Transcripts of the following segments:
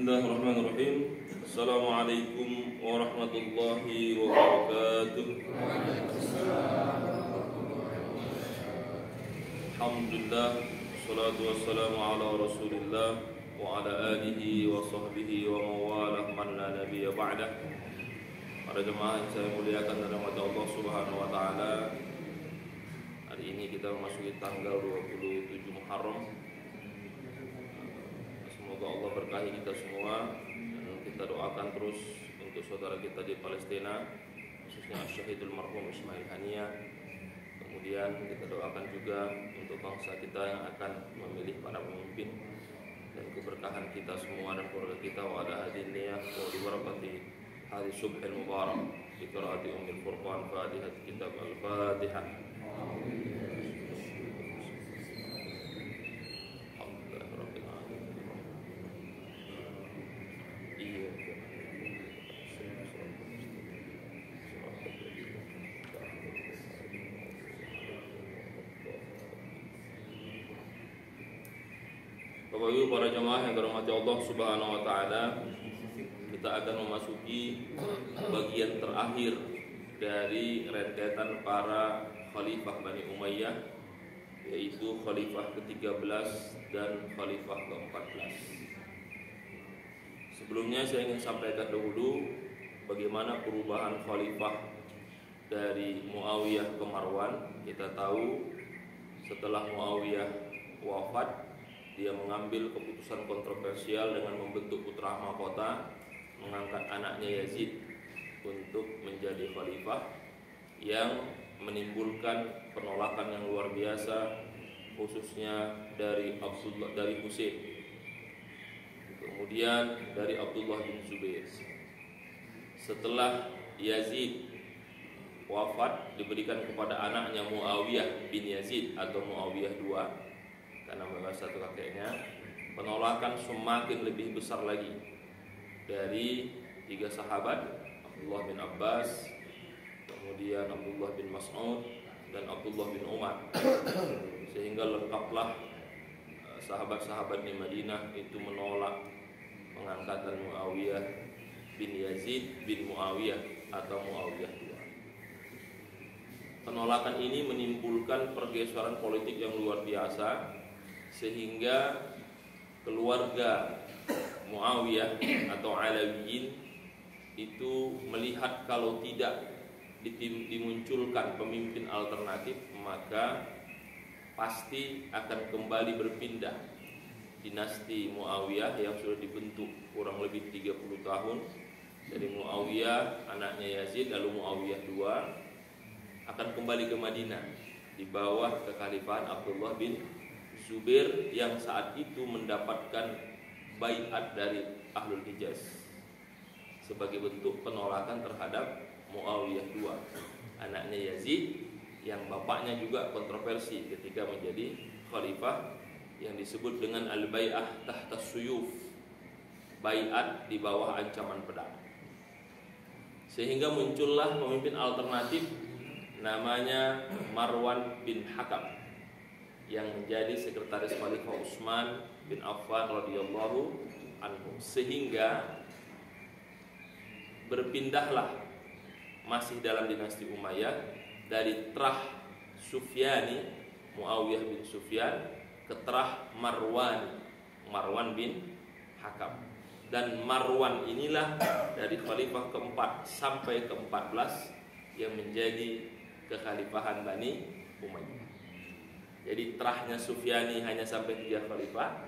Bismillahirrahmanirrahim. Assalamualaikum warahmatullahi wabarakatuh. Alhamdulillah, salatu wassalamu ala rasulillah wa ala alihi wa sahbihi wa mawalah man la nabiyya ba'dah. Para jemaah yang saya muliakan dalam hati Allah Subhanahu wa taala. Hari ini kita memasuki tanggal 27 Muharram. Semoga Allah berkahi kita semua, dan kita doakan terus untuk saudara kita di Palestina, khususnya Syahidul Marhum Ismail Haniyah. Kemudian kita doakan juga untuk bangsa kita yang akan memilih para pemimpin, dan keberkahan kita semua dan keluarga kita. Wa ala hadhihi niyah wa bi barakati hadhihi subhil mubarak bi qiraati ummil furqan fatihat kitab al-Fatihah. Bapak Ibu para jemaah yang dirahmati Allah Subhanahu wa taala, kita akan memasuki bagian terakhir dari rentetan para khalifah Bani Umayyah, yaitu khalifah ke-13 dan khalifah ke-14. Sebelumnya saya ingin sampaikan dahulu bagaimana perubahan khalifah dari Muawiyah ke Marwan. Kita tahu setelah Muawiyah wafat, dia mengambil keputusan kontroversial dengan membentuk putra mahkota, mengangkat anaknya Yazid untuk menjadi khalifah, yang menimbulkan penolakan yang luar biasa, khususnya dari Husain, kemudian dari Abdullah bin Zubair. Setelah Yazid wafat, diberikan kepada anaknya Muawiyah bin Yazid atau Muawiyah II, karena memang satu kakeknya. Penolakan semakin lebih besar lagi dari tiga sahabat, Abdullah bin Abbas, kemudian Abdullah bin Mas'ud, dan Abdullah bin Umar, sehingga lengkaplah sahabat-sahabat di Madinah itu menolak pengangkatan Muawiyah bin Yazid bin Muawiyah atau Muawiyah II. Penolakan ini menimbulkan pergeseran politik yang luar biasa, sehingga keluarga Muawiyah atau Alawiyin itu melihat kalau tidak dimunculkan pemimpin alternatif, maka pasti akan kembali berpindah dinasti Muawiyah yang sudah dibentuk kurang lebih 30 tahun. Dari Muawiyah, anaknya Yazid, lalu Muawiyah II akan kembali ke Madinah di bawah kekhalifahan Abdullah bin Zubair, yang saat itu mendapatkan baiat dari Ahlul Hijaz sebagai bentuk penolakan terhadap Muawiyah II, anaknya Yazid, yang bapaknya juga kontroversi ketika menjadi khalifah, yang disebut dengan al-bai'ah tahta suyuf, baiat di bawah ancaman pedang. Sehingga muncullah pemimpin alternatif namanya Marwan bin Hakam, yang menjadi sekretaris Khalifah Utsman bin Affan radhiyallahu anhu. Sehingga berpindahlah, masih dalam dinasti Umayyah, dari terah Sufyani, Muawiyah bin Sufyan, ke terah Marwan bin Hakam. Dan Marwan inilah dari khalifah keempat sampai ke-14 yang menjadi kekhalifahan Bani Umayyah. Jadi terahnya Sufyani hanya sampai 3 khalifah,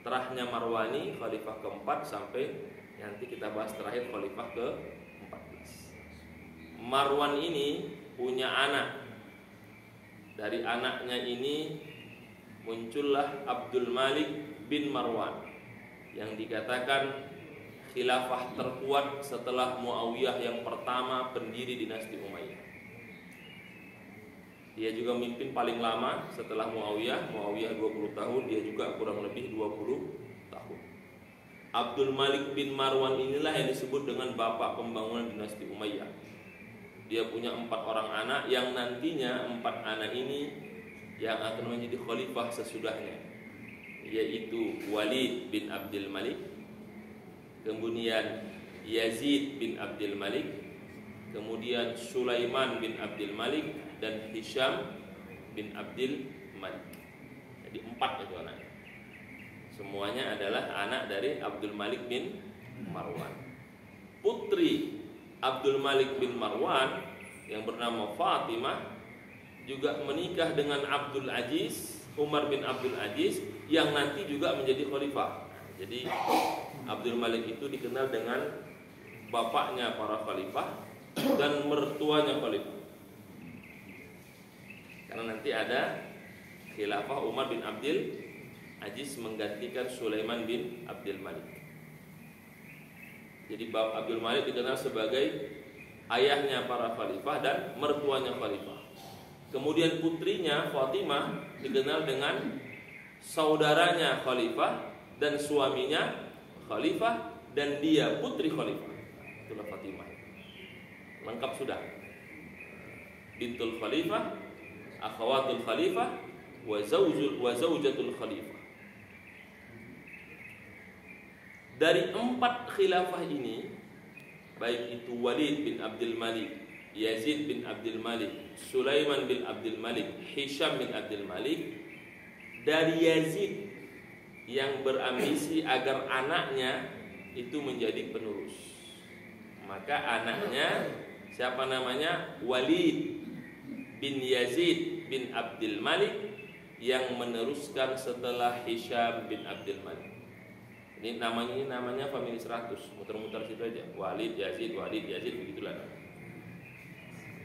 terahnya Marwani khalifah keempat sampai nanti kita bahas terakhir khalifah ke-14. Marwan ini punya anak. Dari anaknya ini muncullah Abdul Malik bin Marwan, yang dikatakan khilafah terkuat setelah Muawiyah yang pertama pendiri dinasti Umayyah. Dia juga memimpin paling lama setelah Muawiyah 20 tahun, dia juga kurang lebih 20 tahun. Abdul Malik bin Marwan inilah yang disebut dengan bapak pembangunan dinasti Umayyah. Dia punya 4 orang anak, yang nantinya 4 anak ini yang akan menjadi khalifah sesudahnya, yaitu Walid bin Abdul Malik, kemudian Yazid bin Abdul Malik, kemudian Sulaiman bin Abdul Malik, dan Hisham bin Abdul Malik. Jadi 4 itu anaknya. Semuanya adalah anak dari Abdul Malik bin Marwan. Putri Abdul Malik bin Marwan yang bernama Fatimah juga menikah dengan Abdul Aziz, Umar bin Abdul Aziz, yang nanti juga menjadi khalifah. Jadi Abdul Malik itu dikenal dengan bapaknya para khalifah dan mertuanya khalifah. Karena nanti ada khilafah Umar bin Abdul Aziz menggantikan Sulaiman bin Abdul Malik. Jadi Abdul Malik dikenal sebagai ayahnya para khalifah dan mertuanya khalifah. Kemudian putrinya Fatimah dikenal dengan saudaranya khalifah dan suaminya khalifah dan dia putri khalifah. Itulah Fatimah. Lengkap sudah. Bintul khalifah, akhawatul khalifah, wa zaujatul khalifah. Dari 4 khilafah ini, baik itu Walid bin Abdul Malik, Yazid bin Abdul Malik, Sulaiman bin Abdul Malik, Hisham bin Abdul Malik, dari Yazid yang berambisi agar anaknya itu menjadi penerus. Maka anaknya siapa namanya? Walid bin Yazid bin Abdul Malik yang meneruskan setelah Hisham bin Abdul Malik. Ini namanya famili 100, muter-muter situ aja. Walid Yazid begitulah.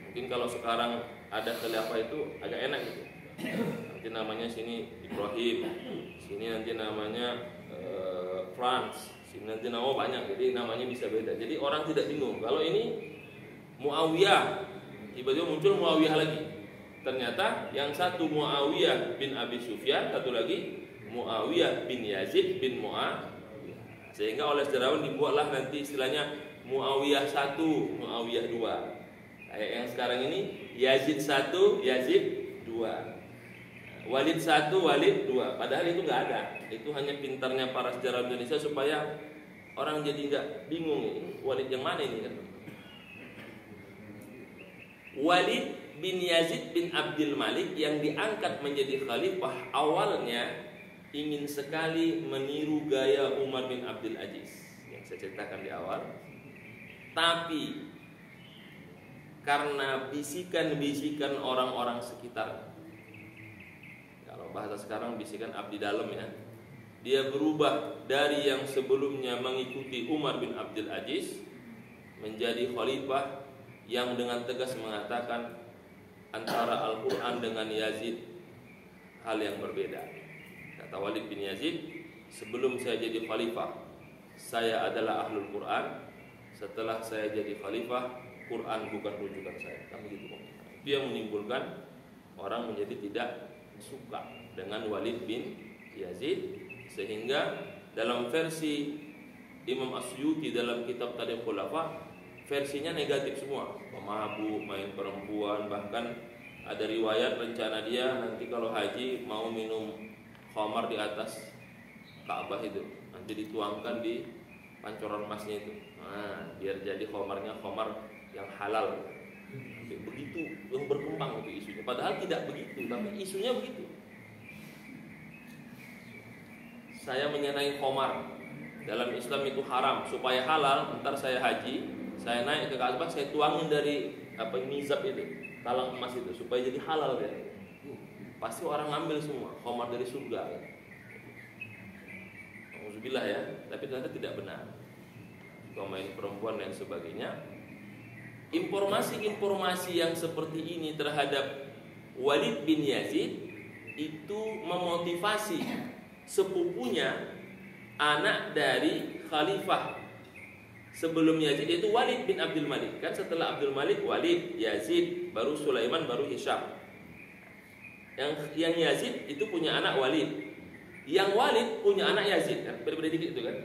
Mungkin kalau sekarang ada khilafah itu agak enak gitu. Nanti namanya sini Ibrahim, sini nanti namanya Frans, sini nanti nama banyak, jadi namanya bisa beda. Jadi orang tidak bingung. Kalau ini Muawiyah, tiba-tiba muncul Muawiyah lagi. Ternyata yang satu Muawiyah bin Abi Sufyan, satu lagi Muawiyah bin Yazid bin Muawiyah. Sehingga oleh sejarawan dibuatlah nanti istilahnya Muawiyah 1, Muawiyah 2. Kayak yang sekarang ini Yazid 1, Yazid 2, Walid 1, Walid 2. Padahal itu nggak ada. Itu hanya pintarnya para sejarawan Indonesia supaya orang jadi nggak bingung ini Walid yang mana ini kan. Walid bin Yazid bin Abdul Malik yang diangkat menjadi khalifah awalnya ingin sekali meniru gaya Umar bin Abdul Aziz yang saya ceritakan di awal. Tapi karena bisikan-bisikan orang-orang sekitar, kalau bahasa sekarang bisikan abdi dalam ya, dia berubah dari yang sebelumnya mengikuti Umar bin Abdul Aziz menjadi khalifah yang dengan tegas mengatakan antara Al-Quran dengan Yazid hal yang berbeda. Kata Walid bin Yazid, sebelum saya jadi khalifah, saya adalah ahlul Quran. Setelah saya jadi khalifah, Quran bukan rujukan saya. Kan begitu. Itu yang menimbulkan orang menjadi tidak suka dengan Walid bin Yazid, sehingga dalam versi Imam Asyuti dalam kitab Tarikh Khulafa, versinya negatif semua. Pemabuk, main perempuan, bahkan ada riwayat rencana dia nanti kalau haji mau minum khamar di atas Ka'bah itu, nanti dituangkan di pancoran emasnya itu. Nah, biar jadi khamarnya khamar yang halal. Begitu yang berkembang itu isunya. Padahal tidak begitu, tapi isunya begitu. Saya menyenangi khamar. Dalam Islam itu haram. Supaya halal, ntar saya haji, saya naik ke Ka'bah, saya tuangin dari mizab itu, talang emas itu, supaya jadi halal ya. Pasti orang ngambil semua khamar dari surga. Alhamdulillah ya, tapi ternyata tidak benar. Main perempuan dan sebagainya. Informasi-informasi yang seperti ini terhadap Walid bin Yazid itu memotivasi sepupunya, anak dari khalifah sebelum Yazid, itu Walid bin Abdul Malik. Kan setelah Abdul Malik Walid, Yazid, baru Sulaiman, baru Hisham. Yang Yazid itu punya anak Walid. Yang Walid punya anak Yazid, kan? Beda-beda dikit itu kan.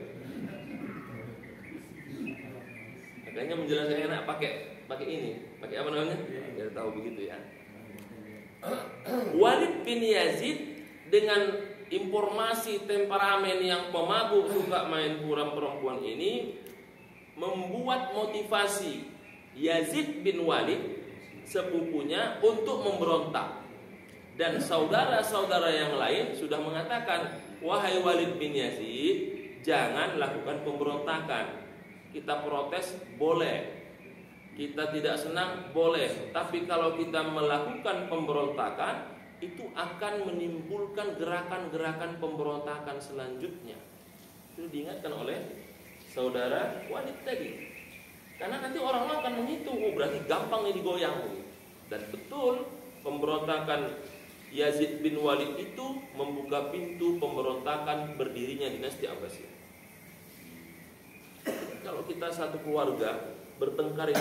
Makanya menjelaskan anak pakai apa namanya? Biar tahu begitu ya. Walid bin Yazid dengan informasi temperamen yang pemabuk suka main kurang perempuan ini membuat motivasi Yazid bin Walid sepupunya untuk memberontak. Dan saudara-saudara yang lain sudah mengatakan, wahai Walid bin Yazid, jangan lakukan pemberontakan. Kita protes boleh, kita tidak senang boleh, tapi kalau kita melakukan pemberontakan itu akan menimbulkan gerakan-gerakan pemberontakan selanjutnya. Itu diingatkan oleh saudara Walid tadi. Karena nanti orang akan menghitung, oh berarti gampang ini digoyang. Dan betul, pemberontakan Yazid bin Walid itu membuka pintu pemberontakan berdirinya dinasti Abbasiyah. Kalau kita satu keluarga bertengkar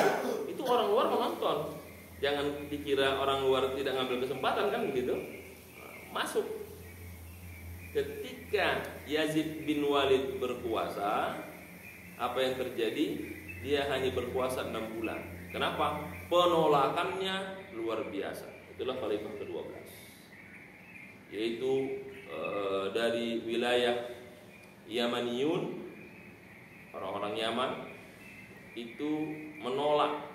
itu orang luar menonton. Jangan dikira orang luar tidak ngambil kesempatan kan begitu. Masuk. Ketika Yazid bin Walid berkuasa, apa yang terjadi? Dia hanya berkuasa 6 bulan. Kenapa? Penolakannya luar biasa. Itulah khalifah ke-12. Yaitu dari wilayah Yamaniyun, orang-orang Yaman itu menolak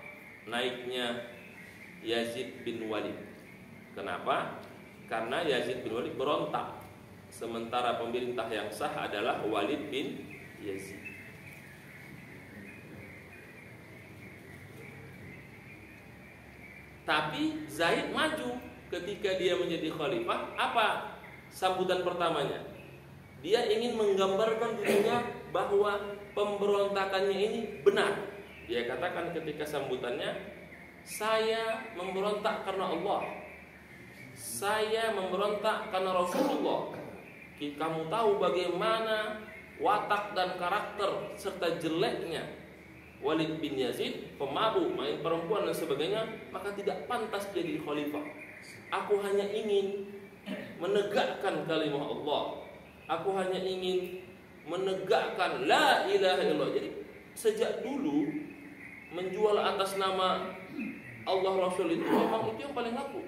naiknya Yazid bin Walid. Kenapa? Karena Yazid bin Walid berontak, sementara pemerintah yang sah adalah Walid bin Yazid. Tapi Zaid maju. Ketika dia menjadi khalifah, apa sambutan pertamanya? Dia ingin menggambarkan dirinya bahwa pemberontakannya ini benar. Dia katakan ketika sambutannya, saya memberontak karena Allah, saya memberontak karena Rasulullah. Kamu tahu bagaimana watak dan karakter serta jeleknya Walid bin Yazid, pemabuk, main perempuan dan sebagainya, maka tidak pantas jadi khalifah. Aku hanya ingin menegakkan kalimat Allah. Aku hanya ingin menegakkan la ilaha illallah. Jadi sejak dulu menjual atas nama Allah Rasul itu memang itu yang paling laku.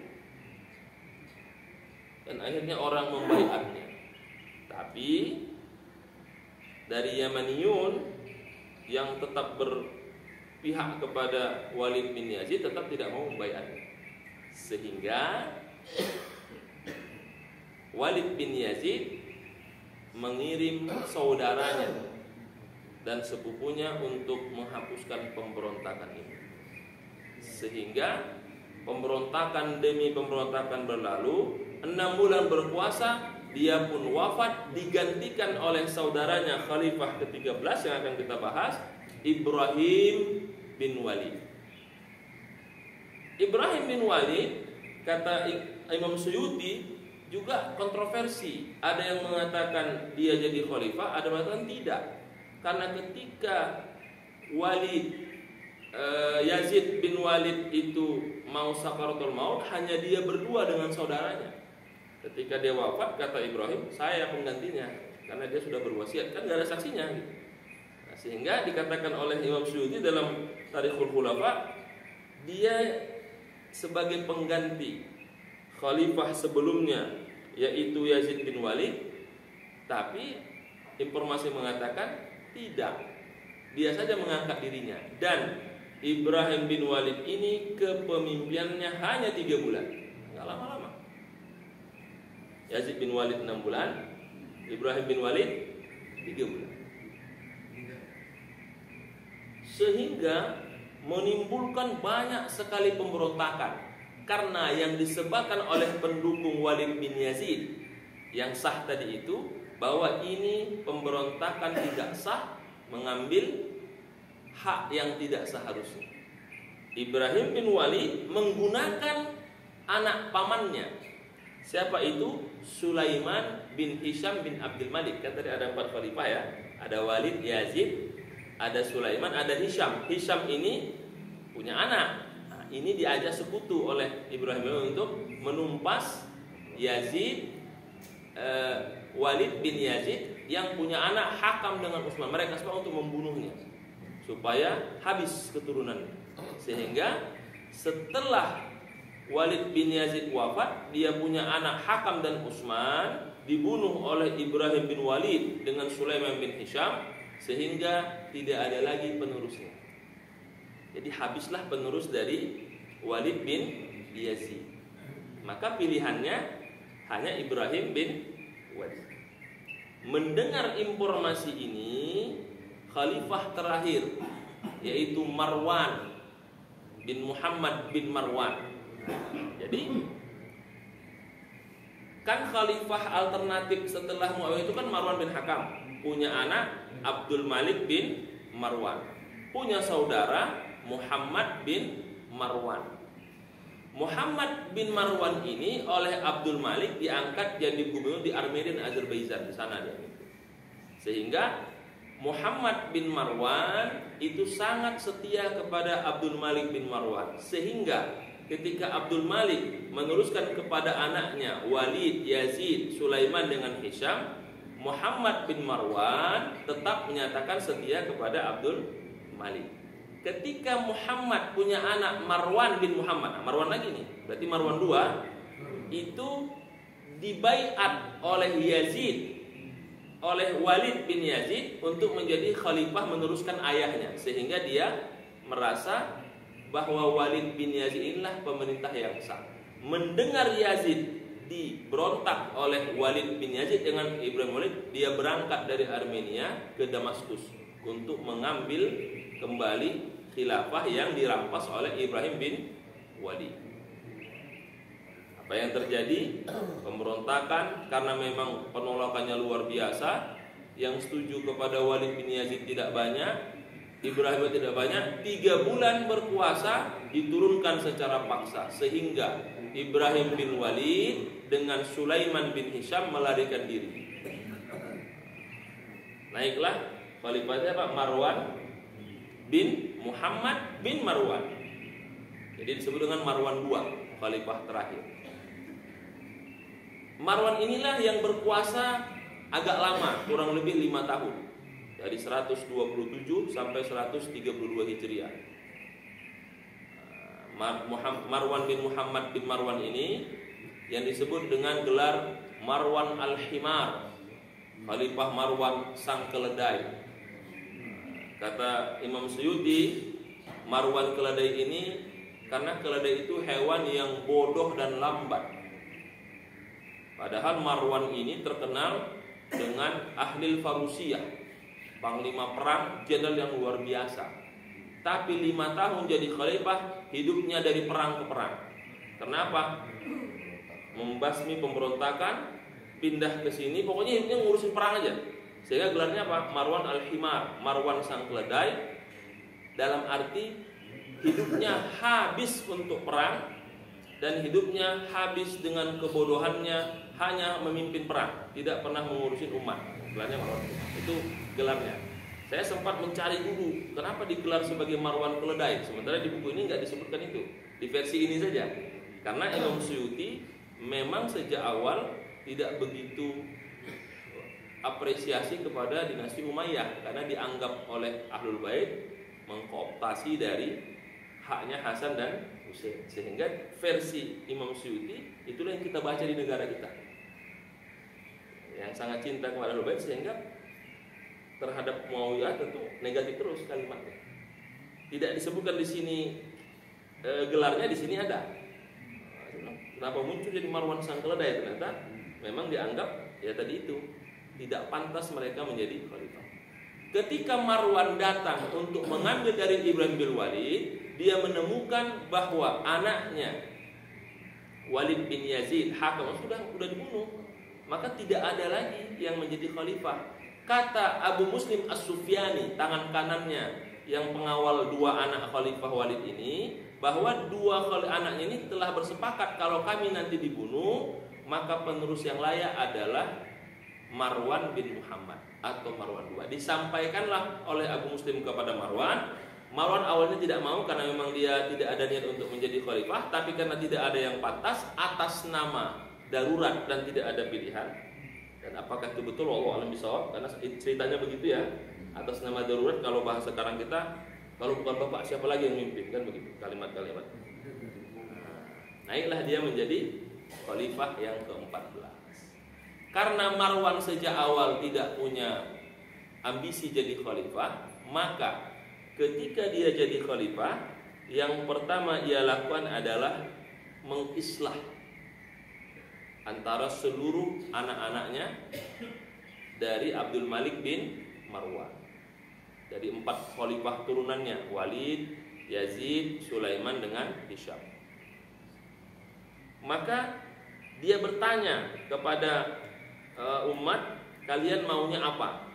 Dan akhirnya orang membaiatnya. Tapi dari Yamaniyun yang tetap berpihak kepada Walid bin Yazid tetap tidak mau membaiatnya. Sehingga Walid bin Yazid mengirim saudaranya dan sepupunya untuk menghapuskan pemberontakan ini. Sehingga pemberontakan demi pemberontakan berlalu, 6 bulan berkuasa, dia pun wafat, digantikan oleh saudaranya khalifah ke-13 yang akan kita bahas, Ibrahim bin Walid. Ibrahim bin Walid, kata Imam Suyuti, juga kontroversi. Ada yang mengatakan dia jadi khalifah, ada yang mengatakan tidak. Karena ketika Yazid bin Walid itu mau sakaratul maut, hanya dia berdua dengan saudaranya. Ketika dia wafat, kata Ibrahim, saya penggantinya, karena dia sudah berwasiat, kan gak ada saksinya gitu. Nah, sehingga dikatakan oleh Imam Suyuti dalam Tarikhul Khulafa, dia sebagai pengganti khalifah sebelumnya, yaitu Yazid bin Walid. Tapi informasi mengatakan tidak, dia saja mengangkat dirinya. Dan Ibrahim bin Walid ini kepemimpinannya hanya 3 bulan, nggak lama-lama. Yazid bin Walid 6 bulan, Ibrahim bin Walid 3 bulan. Sehingga menimbulkan banyak sekali pemberontakan. Karena yang disebabkan oleh pendukung Walid bin Yazid yang sah tadi itu, bahwa ini pemberontakan tidak sah, mengambil hak yang tidak seharusnya. Ibrahim bin Walid menggunakan anak pamannya. Siapa itu? Sulaiman bin Hisham bin Abdul Malik. Kan tadi ada 4 khalifah ya. Ada Walid, Yazid, ada Sulaiman, ada Hisham. Hisham ini punya anak. Nah, ini diajak sekutu oleh Ibrahim untuk menumpas Yazid, Walid bin Yazid yang punya anak Hakam dengan Utsman. Mereka semua untuk membunuhnya supaya habis keturunannya. Sehingga setelah Walid bin Yazid wafat, dia punya anak Hakam dan Utsman dibunuh oleh Ibrahim bin Walid dengan Sulaiman bin Hisham, sehingga tidak ada lagi penerusnya. Jadi habislah penerus dari Walid bin Yazid. Maka pilihannya hanya Ibrahim bin Walid. Mendengar informasi ini, khalifah terakhir yaitu Marwan bin Muhammad bin Marwan. Jadi kan khalifah alternatif setelah Muawiyah itu kan Marwan bin Hakam, punya anak Abdul Malik bin Marwan, punya saudara Muhammad bin Marwan. Muhammad bin Marwan ini oleh Abdul Malik diangkat jadi gubernur di Armenia dan Azerbaijan, di sana dia. Sehingga Muhammad bin Marwan itu sangat setia kepada Abdul Malik bin Marwan, sehingga ketika Abdul Malik meneruskan kepada anaknya Walid, Yazid, Sulaiman dengan Hisham, Muhammad bin Marwan tetap menyatakan setia kepada Abdul Malik. Ketika Muhammad punya anak Marwan bin Muhammad, Marwan lagi nih, berarti Marwan 2, itu dibaiat oleh Yazid, oleh Walid bin Yazid untuk menjadi khalifah meneruskan ayahnya, sehingga dia merasa bahwa Walid bin Yazid inilah pemerintah yang sah. Mendengar Yazid diberontak oleh Walid bin Yazid dengan Ibrahim Walid, dia berangkat dari Armenia ke Damaskus untuk mengambil kembali khilafah yang dirampas oleh Ibrahim bin Walid. Apa yang terjadi? Pemberontakan, karena memang penolakannya luar biasa. Yang setuju kepada Walid bin Yazid tidak banyak, Ibrahim tidak banyak. 3 bulan berkuasa diturunkan secara paksa, sehingga Ibrahim bin Walid dengan Sulaiman bin Hisham melarikan diri. Naiklah khalifahnya Pak Marwan bin Muhammad bin Marwan. Jadi disebut dengan Marwan 2, khalifah terakhir. Marwan inilah yang berkuasa agak lama, kurang lebih 5 tahun. Dari 127 sampai 132 Hijriah. Marwan bin Muhammad bin Marwan ini yang disebut dengan gelar Marwan al-Himar, Khalifah Marwan sang keledai. Kata Imam Suyuti, Marwan keledai ini karena keledai itu hewan yang bodoh dan lambat. Padahal Marwan ini terkenal dengan ahlil farusiyah, panglima perang, jenderal yang luar biasa. Tapi 5 tahun jadi khalifah, hidupnya dari perang ke perang. Kenapa? Membasmi pemberontakan, pindah ke sini, pokoknya hidupnya ngurusin perang aja. Sehingga gelarnya apa? Marwan al-Himar, Marwan sang keledai. Dalam arti hidupnya habis untuk perang, dan hidupnya habis dengan kebodohannya, hanya memimpin perang, tidak pernah mengurusin umat. Gelarnya Marwan. Itu gelarnya. Saya sempat mencari dulu kenapa digelar sebagai Marwan keledai, sementara di buku ini nggak disebutkan itu, di versi ini saja. Karena Imam Suyuti memang sejak awal tidak begitu apresiasi kepada dinasti Umayyah, karena dianggap oleh Ahlul Bait mengkooptasi dari haknya Hasan dan Husain. Sehingga versi Imam Suyuti itulah yang kita baca di negara kita, yang sangat cinta kepada Ahlul Bait, sehingga terhadap Muawiyah tentu negatif terus kalimatnya. Tidak disebutkan di sini gelarnya, di sini ada. Kenapa muncul jadi Marwan sang keledai? Ternyata memang dianggap ya tadi itu tidak pantas mereka menjadi khalifah. Ketika Marwan datang untuk mengambil dari Ibrahim bin Walid, dia menemukan bahwa anaknya Walid bin Yazid Hakam sudah dibunuh, maka tidak ada lagi yang menjadi khalifah. Kata Abu Muslim As-Sufyani, tangan kanannya yang pengawal 2 anak khalifah Walid ini, bahwa 2 anaknya ini telah bersepakat kalau kami nanti dibunuh, maka penerus yang layak adalah Marwan bin Muhammad atau Marwan 2. Disampaikanlah oleh Abu Muslim kepada Marwan. Marwan awalnya tidak mau karena memang dia tidak ada niat untuk menjadi khalifah, tapi karena tidak ada yang pantas, atas nama darurat dan tidak ada pilihan. Dan apakah itu betul? Wallahu a'lam bishawab, karena ceritanya begitu ya. Atas nama darurat, kalau bahasa sekarang kita, kalau bukan bapak siapa lagi yang mimpin, kan begitu kalimat-kalimat. Naiklah dia menjadi khalifah yang ke-14. karena Marwan sejak awal tidak punya ambisi jadi khalifah, maka ketika dia jadi khalifah, yang pertama ia lakukan adalah mengislah antara seluruh anak-anaknya dari Abdul Malik bin Marwan. Dari 4 khalifah turunannya, Walid, Yazid, Sulaiman dengan Hisham. Maka dia bertanya kepada umat, kalian maunya apa?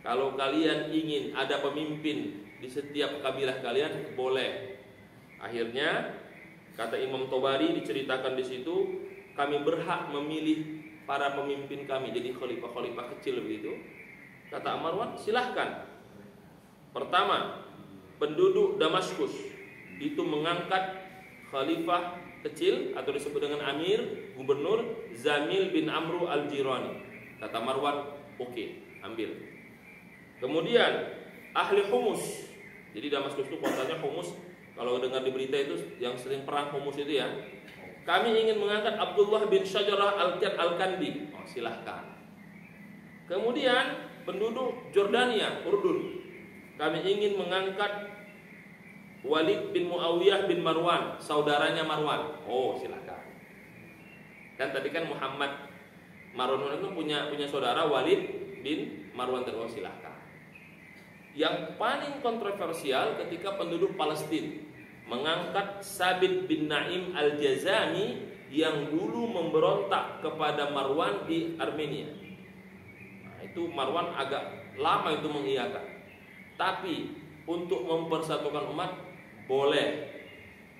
Kalau kalian ingin ada pemimpin di setiap kabilah kalian, boleh. Akhirnya kata Imam Tobari diceritakan di situ, kami berhak memilih para pemimpin kami jadi khalifah-khalifah kecil begitu. Kata Marwan, silahkan. Pertama, penduduk Damaskus itu mengangkat khalifah kecil atau disebut dengan amir, gubernur Zamil bin Amru al-Jirani. Kata Marwan, oke, ambil. Kemudian ahli Humus. Jadi Damaskus itu kotanya Humus. Kalau dengar di berita itu yang sering perang Humus itu ya. Kami ingin mengangkat Abdullah bin Syajarah al-Kandi. Oh, silahkan. Kemudian penduduk Jordania, Urdun. Kami ingin mengangkat Walid bin Muawiyah bin Marwan, saudaranya Marwan. Oh, silakan. Dan tadi kan Muhammad Marwan itu punya saudara Walid bin Marwan, terus silakan. Yang paling kontroversial ketika penduduk Palestina mengangkat Sabit bin Naim al-Jazami yang dulu memberontak kepada Marwan di Armenia. Nah, itu Marwan agak lama itu mengiyakan. Tapi untuk mempersatukan umat boleh.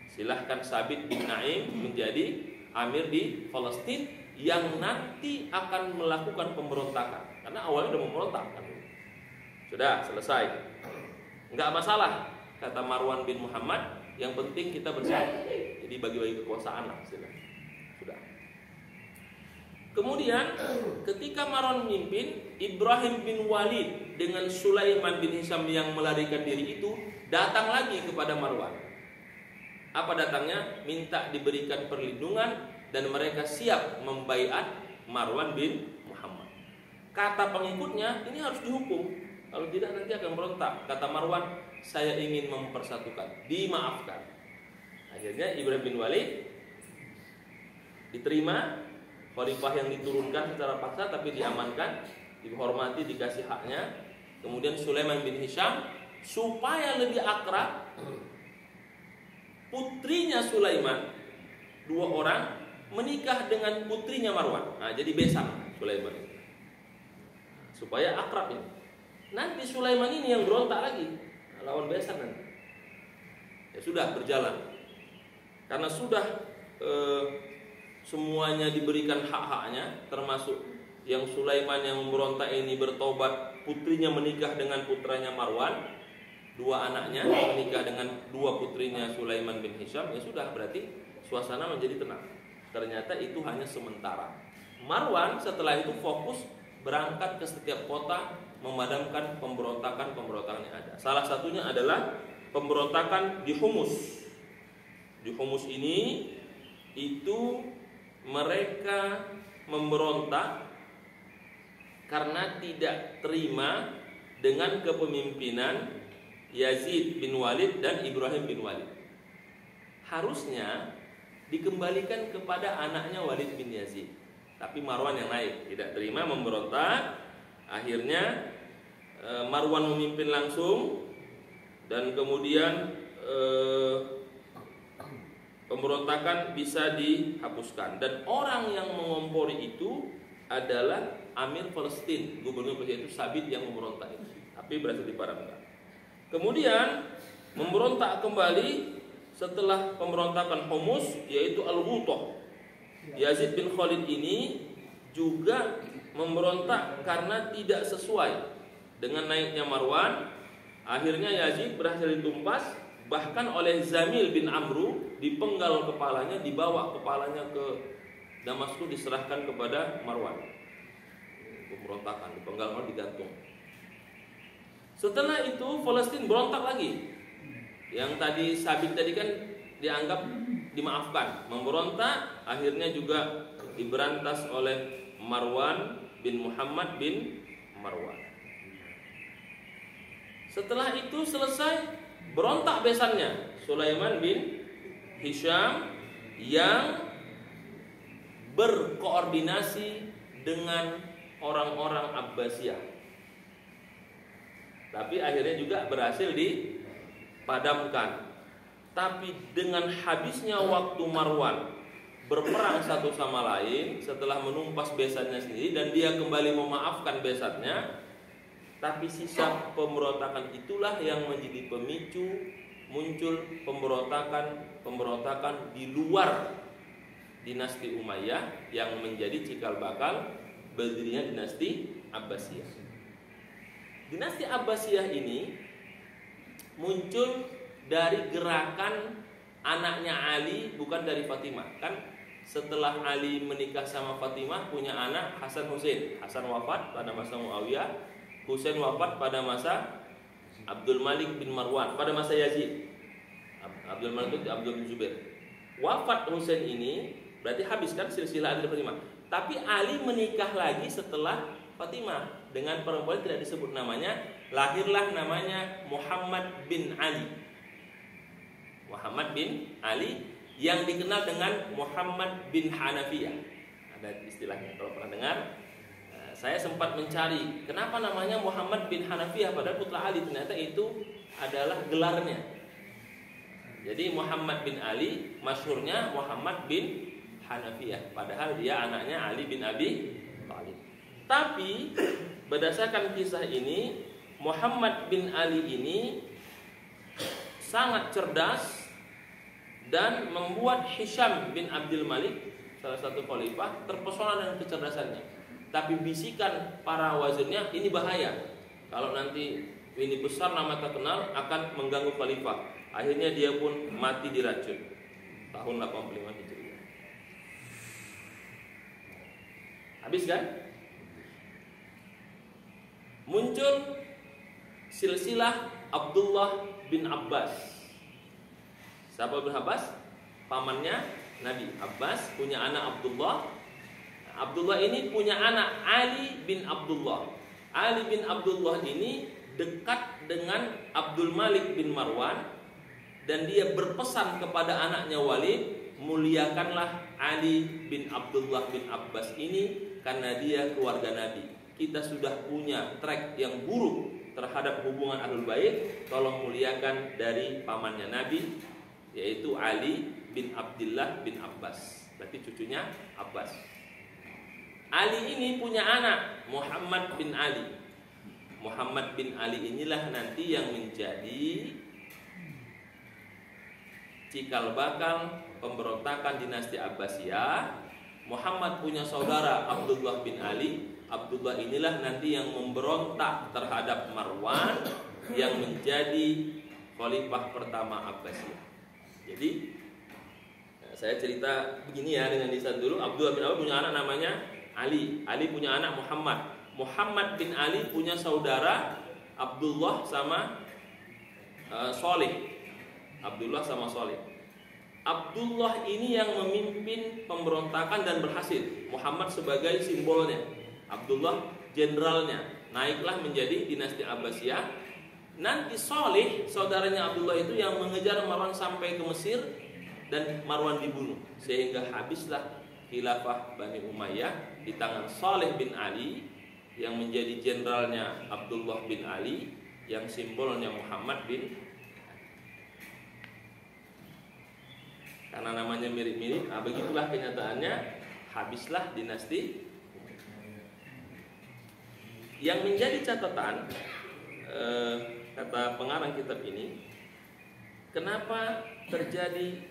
Silahkan Sabit bin Naim menjadi amir di Palestina yang nanti akan melakukan pemberontakan. Karena awalnya sudah memberontak kan. Sudah selesai. Enggak masalah kata Marwan bin Muhammad, yang penting kita bersatu. Jadi bagi-bagi kekuasaan lah sudah. Kemudian ketika Marwan memimpin, Ibrahim bin Walid dengan Sulaiman bin Hisham yang melarikan diri itu datang lagi kepada Marwan. Apa datangnya? Minta diberikan perlindungan dan mereka siap membaiat Marwan bin Muhammad. Kata pengikutnya, ini harus dihukum. Kalau tidak nanti akan berontak. Kata Marwan, saya ingin mempersatukan, dimaafkan. Akhirnya Ibrahim bin Walid diterima, khalifah yang diturunkan secara paksa tapi diamankan, dihormati, dikasih haknya. Kemudian Sulaiman bin Hisham supaya lebih akrab, putrinya Sulaiman, 2 orang menikah dengan putrinya Marwan. Nah, jadi besan Sulaiman supaya akrab ini. Nanti Sulaiman ini yang berontak lagi lawan besan nanti. Ya sudah berjalan. Karena sudah semuanya diberikan hak-haknya, termasuk yang Sulaiman yang memberontak ini bertobat, putrinya menikah dengan putranya Marwan, 2 anaknya menikah dengan 2 putrinya Sulaiman bin Hisham. Ya sudah, berarti suasana menjadi tenang. Ternyata itu hanya sementara. Marwan setelah itu fokus berangkat ke setiap kota memadamkan pemberontakan yang ada. Salah satunya adalah pemberontakan di Humus. Di Humus ini itu mereka memberontak karena tidak terima dengan kepemimpinan Yazid bin Walid dan Ibrahim bin Walid. Harusnya dikembalikan kepada anaknya Walid bin Yazid, tapi Marwan yang naik, tidak terima, memberontak. Akhirnya Marwan memimpin langsung, dan kemudian pemberontakan bisa dihapuskan. Dan orang yang mengompori itu adalah Amir Palestina, gubernur Palestina itu Sabit yang memberontak itu, tapi berhasil dipadamkan. Kemudian memberontak kembali setelah pemberontakan Humus, yaitu Al-Ghutah. Yazid bin Khalid ini juga memberontak karena tidak sesuai dengan naiknya Marwan. Akhirnya Yazid berhasil ditumpas, bahkan oleh Zamil bin Amru, dipenggal kepalanya, dibawa kepalanya ke Damaskus, diserahkan kepada Marwan. Pemberontakan, dipenggal, digantung. Setelah itu Palestina berontak lagi. Yang tadi Sabit tadi kan dianggap dimaafkan, memberontak, akhirnya juga diberantas oleh Marwan bin Muhammad bin Marwan. Setelah itu selesai, berontak besannya Sulaiman bin Hisham yang berkoordinasi dengan orang-orang Abbasiyah. Tapi akhirnya juga berhasil dipadamkan. Tapi dengan habisnya waktu Marwan berperang satu sama lain setelah menumpas besannya sendiri dan dia kembali memaafkan besannya, tapi sisa pemberontakan itulah yang menjadi pemicu muncul pemberontakan di luar dinasti Umayyah yang menjadi cikal bakal berdirinya dinasti Abbasiyah. Dinasti Abbasiyah ini muncul dari gerakan anaknya Ali, bukan dari Fatimah. Kan setelah Ali menikah sama Fatimah punya anak Hasan Husain. Hasan wafat pada masa Muawiyah, Husain wafat pada masa Abdul Malik bin Marwan, pada masa Yazid. Abdul Malik bin Abdul bin Zubair. Wafat Husain ini berarti habis kan silsilah Ali dan Fatimah. Tapi Ali menikah lagi setelah Fatimah dengan perempuan tidak disebut namanya, lahirlah namanya Muhammad bin Ali. Muhammad bin Ali yang dikenal dengan Muhammad bin Hanafiyah. Ada istilahnya kalau pernah dengar. Saya sempat mencari kenapa namanya Muhammad bin Hanafiyah padahal putra Ali, ternyata itu adalah gelarnya. Jadi Muhammad bin Ali masyhurnya Muhammad bin Hanafiyah, padahal dia anaknya Ali bin Abi Thalib. Tapi berdasarkan kisah ini, Muhammad bin Ali ini sangat cerdas dan membuat Hisham bin Abdul Malik, salah satu khalifah, terpesona dengan kecerdasannya. Tapi bisikan para wazirnya, ini bahaya. Kalau nanti ini besar nama terkenal akan mengganggu khalifah. Akhirnya dia pun mati diracun tahun 85 Hijriah. Habis kan? Muncul silsilah Abdullah bin Abbas. Siapa bin Abbas? Pamannya Nabi. Abbas punya anak Abdullah. Abdullah ini punya anak Ali bin Abdullah. Ali bin Abdullah ini dekat dengan Abdul Malik bin Marwan dan dia berpesan kepada anaknya Walid, muliakanlah Ali bin Abdullah bin Abbas ini karena dia keluarga Nabi. Kita sudah punya track yang buruk terhadap hubungan Ahlul Bait, tolong muliakan dari pamannya Nabi, yaitu Ali bin Abdullah bin Abbas. Berarti cucunya Abbas. Ali ini punya anak Muhammad bin Ali. Muhammad bin Ali inilah nanti yang menjadi cikal bakal pemberontakan dinasti Abbasiyah. Muhammad punya saudara Abdullah bin Ali. Abdullah inilah nanti yang memberontak terhadap Marwan yang menjadi khalifah pertama Abbasiyah. Jadi saya cerita begini ya dengan lisan dulu. Abdullah bin Ali punya anak namanya Ali. Ali punya anak Muhammad. Muhammad bin Ali punya saudara Abdullah sama Soleh. Abdullah sama Soleh. Abdullah ini yang memimpin pemberontakan dan berhasil. Muhammad sebagai simbolnya, Abdullah jenderalnya. Naiklah menjadi dinasti Abbasiyah. Nanti Soleh, saudaranya Abdullah itu yang mengejar Marwan sampai ke Mesir dan Marwan dibunuh. Sehingga habislah khilafah Bani Umayyah di tangan Soleh bin Ali yang menjadi jenderalnya Abdullah bin Ali yang simbolnya Muhammad bin Ali. Karena namanya mirip-mirip, begitulah kenyataannya, habislah dinasti. Yang menjadi catatan kata pengarang kitab ini, kenapa terjadi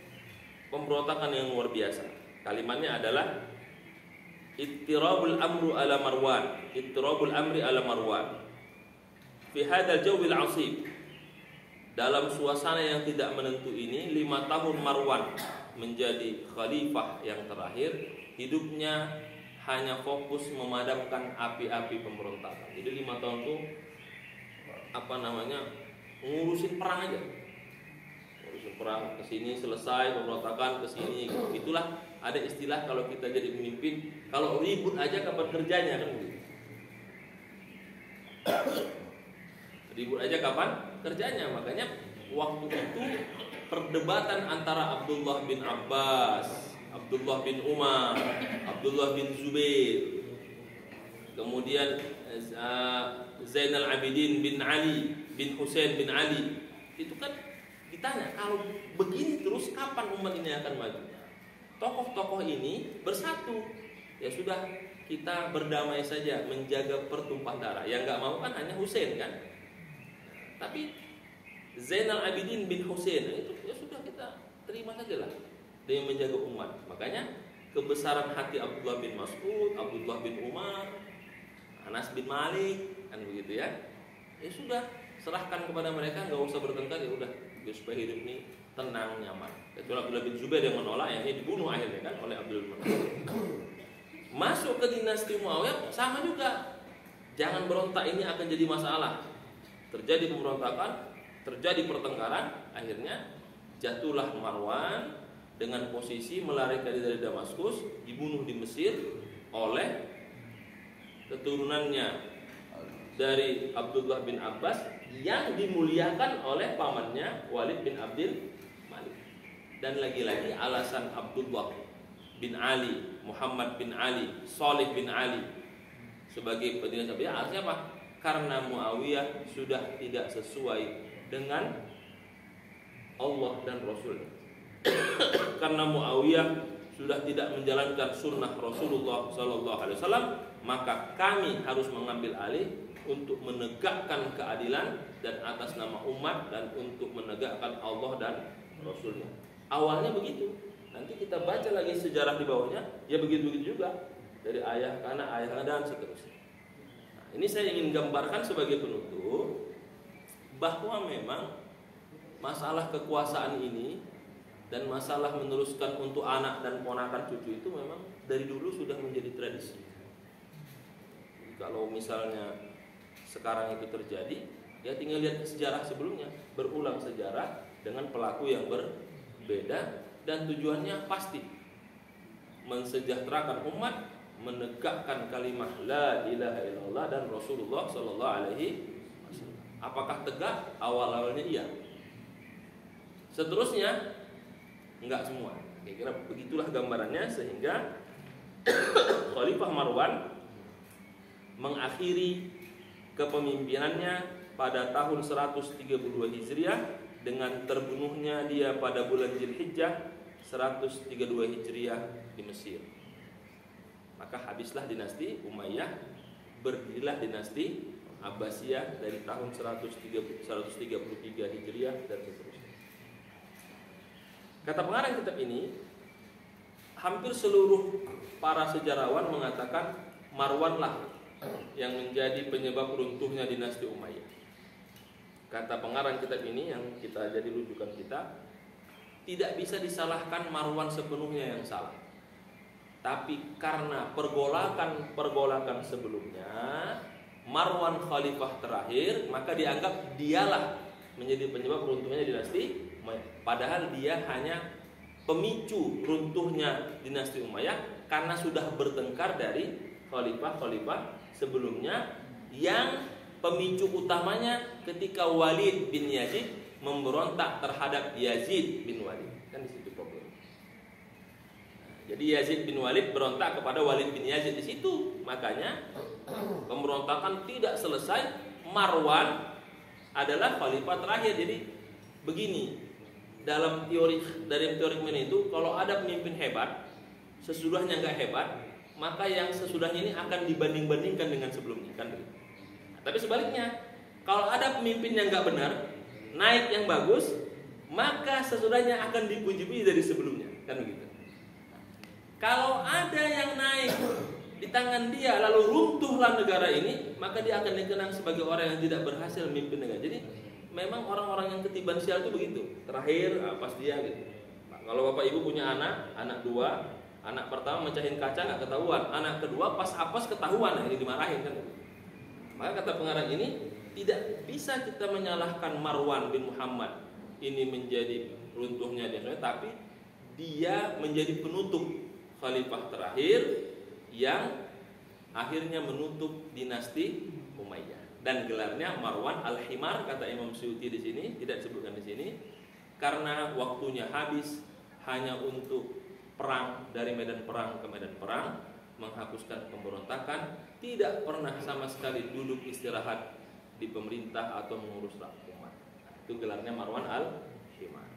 pemberontakan yang luar biasa? Kalimatnya adalah ittirabul amru ala Marwan, ittirabul amri ala Marwan fi hadzal jawil 'asib. Dalam suasana yang tidak menentu ini, 5 tahun Marwan menjadi khalifah yang terakhir, hidupnya hanya fokus memadamkan api-api pemberontakan. Jadi 5 tahun itu ngurusin perang aja. Ngurusin perang ke sini selesai, pemberontakan ke sini. Itulah ada istilah kalau kita jadi pemimpin, kalau ribut aja kapan kerjanya kan begitu. Ribut aja kapan kerjanya. Makanya waktu itu perdebatan antara Abdullah bin Abbas, Abdullah bin Umar, Abdullah bin Zubair, kemudian Zainal Abidin bin Ali bin Husain bin Ali, itu kan ditanya, kalau begini terus kapan umat ini akan maju? Tokoh-tokoh ini bersatu. Ya sudah, kita berdamai saja, menjaga pertumpahan darah. Yang nggak mau kan hanya Husain kan. Tapi Zainal Abidin bin Husain itu ya sudah, kita terima saja lah demi menjaga umat. Makanya kebesaran hati Abdullah bin Mas'ud, Abdullah bin Umar, Anas bin Malik kan begitu ya. Ya sudah, serahkan kepada mereka, nggak usah bertengkar, ya udah supaya hidup ini tenang, nyaman. Kecuali Abdullah bin Zubair yang menolak, yang ini dibunuh akhirnya kan oleh Abdullah bin Mas'ud. Masuk ke dinasti Muawiyah sama juga. Jangan berontak, ini akan jadi masalah. Terjadi pemberontakan, terjadi pertengkaran, akhirnya jatuhlah Marwan dengan posisi melarikan diri dari Damaskus, dibunuh di Mesir oleh keturunannya dari Abdullah bin Abbas yang dimuliakan oleh pamannya Walid bin Abdul Malik. Dan lagi-lagi alasan Abdullah bin Ali, Muhammad bin Ali, Salih bin Ali sebagai petinggi Sahabat, artinya apa? Karena Muawiyah sudah tidak sesuai dengan Allah dan Rasul. Karena Muawiyah sudah tidak menjalankan sunnah Rasulullah SAW, maka kami harus mengambil alih untuk menegakkan keadilan dan atas nama umat dan untuk menegakkan Allah dan Rasulnya. Awalnya begitu. Nanti kita baca lagi sejarah di bawahnya, ya begitu-begitu juga, dari ayah ke anak, ayah ke anak, dan seterusnya. Nah, ini saya ingin gambarkan sebagai penutup bahwa memang masalah kekuasaan ini dan masalah meneruskan untuk anak dan ponakan cucu itu memang dari dulu sudah menjadi tradisi. Kalau misalnya sekarang itu terjadi, ya tinggal lihat sejarah sebelumnya, berulang sejarah dengan pelaku yang berbeda. Dan tujuannya pasti mensejahterakan umat, menegakkan kalimat la ilaha illallah dan Rasulullah sallallahu alaihi wasallam. Apakah tegak? Awal-awalnya iya. Seterusnya enggak semua. Kira-kira begitulah gambarannya, sehingga Khalifah Marwan mengakhiri kepemimpinannya pada tahun 132 Hijriah dengan terbunuhnya dia pada bulan Dzulhijjah 132 Hijriah di Mesir. Maka habislah dinasti Umayyah, berdirilah dinasti Abbasiyah dari tahun 133 Hijriah dan seterusnya. Kata pengarang kitab ini, hampir seluruh para sejarawan mengatakan Marwanlah yang menjadi penyebab runtuhnya dinasti Umayyah. Kata pengarang kitab ini yang kita jadi rujukan kita, tidak bisa disalahkan Marwan sepenuhnya yang salah. Tapi karena pergolakan sebelumnya, Marwan khalifah terakhir, maka dianggap dialah menjadi penyebab runtuhnya dinasti Umayyah. Padahal dia hanya pemicu runtuhnya dinasti Umayyah karena sudah bertengkar dari khalifah-khalifah sebelumnya, yang pemicu utamanya ketika Walid bin Yazid memberontak terhadap Yazid bin Walid. Kan di situ problem. Jadi Yazid bin Walid berontak kepada Walid bin Yazid di situ. Makanya pemberontakan tidak selesai. Marwan adalah khalifah terakhir. Jadi begini, dalam teori itu, kalau ada pemimpin hebat, sesudahnya nggak hebat, maka yang sesudahnya ini akan dibanding-bandingkan dengan sebelumnya, kan begitu. Nah, tapi sebaliknya, kalau ada pemimpin yang nggak benar, naik yang bagus, maka sesudahnya akan dipuji-puji dari sebelumnya, kan begitu. Kalau ada yang naik di tangan dia lalu runtuhlah negara ini, maka dia akan dikenang sebagai orang yang tidak berhasil memimpin negara. Jadi memang orang-orang yang ketiban sial itu begitu. Terakhir pas dia gitu. Nah, kalau bapak ibu punya anak dua, anak pertama mecahin kaca nggak ketahuan, anak kedua pas apes ketahuan, ini dimarahin kan. Maka kata pengarang ini, tidak bisa kita menyalahkan Marwan bin Muhammad ini menjadi runtuhnya dia, tapi dia menjadi penutup khalifah terakhir yang akhirnya menutup dinasti Umayyah. Dan gelarnya Marwan Al-Himar, kata Imam Suyuti di sini, tidak disebutkan di sini, karena waktunya habis hanya untuk perang, dari medan perang ke medan perang, menghapuskan pemberontakan, tidak pernah sama sekali duduk istirahat di pemerintah atau mengurus rakyat umat. Itu gelarnya Marwan Al-Himar.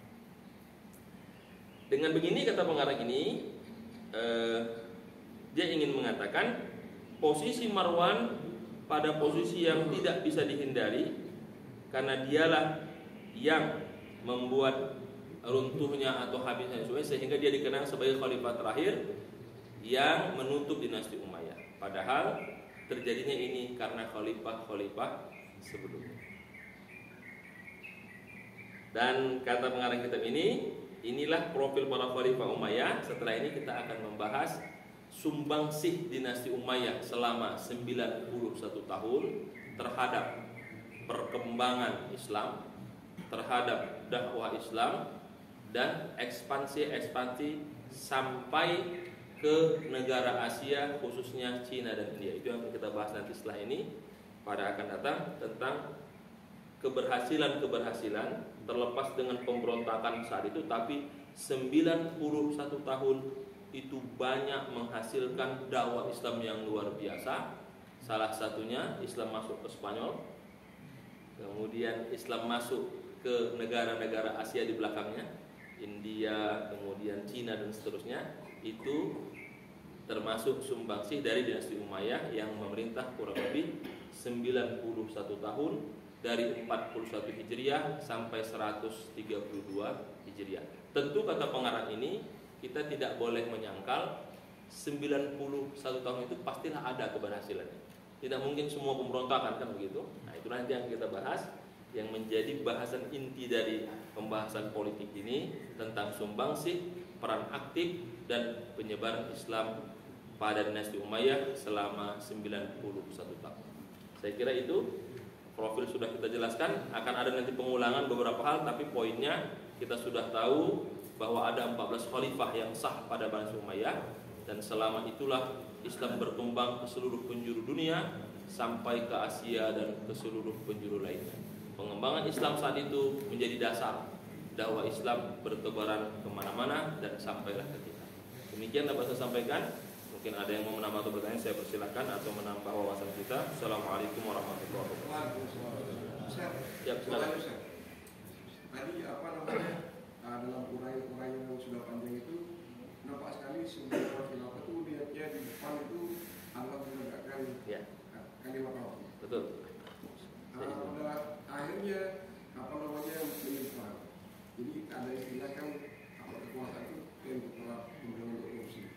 Dengan begini, kata pengarang ini, dia ingin mengatakan posisi Marwan pada posisi yang tidak bisa dihindari, karena dialah yang membuat runtuhnya atau habisnya Suez, sehingga dia dikenal sebagai khalifah terakhir yang menutup dinasti Umayyah. Padahal terjadinya ini karena khalifah-khalifah sebelumnya. Dan kata pengarang kitab ini, inilah profil para khalifah Umayyah. Setelah ini kita akan membahas sumbangsih dinasti Umayyah selama 91 tahun terhadap perkembangan Islam, terhadap dakwah Islam, dan ekspansi sampai ke negara Asia, khususnya Cina dan India. Itu yang kita bahas nanti setelah ini pada akan datang, tentang keberhasilan terlepas dengan pemberontakan saat itu, tapi 91 tahun itu banyak menghasilkan dakwah Islam yang luar biasa. Salah satunya Islam masuk ke Spanyol, kemudian Islam masuk ke negara-negara Asia di belakangnya, India, kemudian Cina dan seterusnya. Itu termasuk sumbangsih dari dinasti Umayyah yang memerintah kurang lebih 91 tahun, dari 41 Hijriah sampai 132 Hijriah. Tentu kata pengarang ini, kita tidak boleh menyangkal 91 tahun itu pastilah ada keberhasilannya. Tidak mungkin semua pemberontakan, kan begitu. Nah, itulah yang kita bahas, yang menjadi bahasan inti dari pembahasan politik ini, tentang sumbangsih, peran aktif, dan penyebaran Islam pada dinasti Umayyah selama 91 tahun. Saya kira itu profil sudah kita jelaskan. Akan ada nanti pengulangan beberapa hal, tapi poinnya kita sudah tahu bahwa ada 14 khalifah yang sah pada bangsa Umayyah, dan selama itulah Islam berkembang ke seluruh penjuru dunia, sampai ke Asia dan ke seluruh penjuru lainnya. Pengembangan Islam saat itu menjadi dasar dakwah Islam bertebaran kemana-mana dan sampailah ke kita. Demikian dapat saya sampaikan. Mungkin ada yang mau menambah atau bertanya, saya persilakan, atau menambah wawasan kita. Assalamualaikum warahmatullahi wabarakatuh. Siap, silakan. Tadi dalam uraian yang sudah panjang itu, nampak sekali semua khilafah itu lihatnya di depan itu adalah menegakkan kalimat Allah. Betul. Pada akhirnya menyimpang. Jadi ada istilah kan, kekuasaan itu yang untuk korupsi.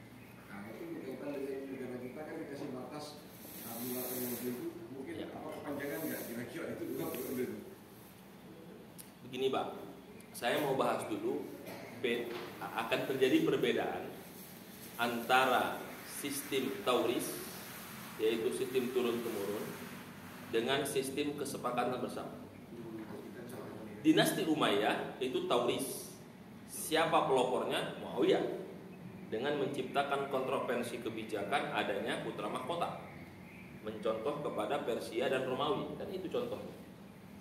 Nah, itu berkaitan dengan negara kita kan dikasih batas bulan itu, mungkin kepanjangan nggak kira-kira itu juga perlu. Begini Pak, saya mau bahas dulu akan terjadi perbedaan antara sistem tauris, yaitu sistem turun-temurun, dengan sistem kesepakatan bersama. Dinasti Umayyah itu tauris. Siapa pelopornya? Muawiyah. Dengan menciptakan kontroversi kebijakan adanya putra mahkota, mencontoh kepada Persia dan Romawi, dan itu contohnya.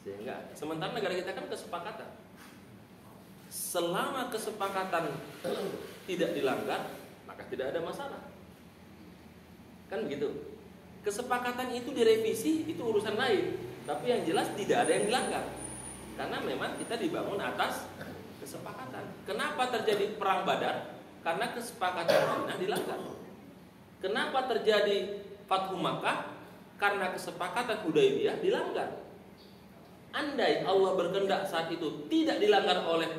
Sehingga sementara negara kita kan kesepakatan. Selama kesepakatan tidak dilanggar, maka tidak ada masalah. Kan begitu. Kesepakatan itu direvisi, itu urusan lain. Tapi yang jelas tidak ada yang dilanggar. Karena memang kita dibangun atas kesepakatan. Kenapa terjadi perang Badar? Karena kesepakatan Madinah dilanggar. Kenapa terjadi Fathu Makkah? Karena kesepakatan Hudaybiyah dilanggar. Andai Allah berkehendak saat itu tidak dilanggar oleh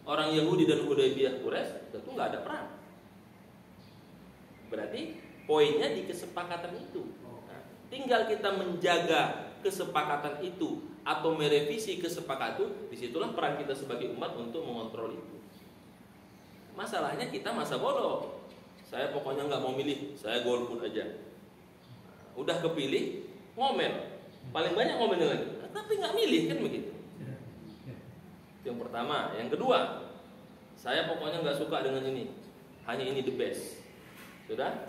orang Yahudi dan Hudaybiyah Quraisy, tentu nggak ada perang. Berarti poinnya di kesepakatan itu. Nah, tinggal kita menjaga kesepakatan itu atau merevisi kesepakatan itu, disitulah peran kita sebagai umat untuk mengontrol itu. Masalahnya kita masa bodoh. Saya pokoknya nggak mau milih, saya golput aja. Udah kepilih, ngomel. Paling banyak ngomelnya lagi. Tapi nggak milih, kan begitu. Yang Yang pertama. Yang kedua, saya pokoknya nggak suka dengan ini, hanya ini the best. Sudah?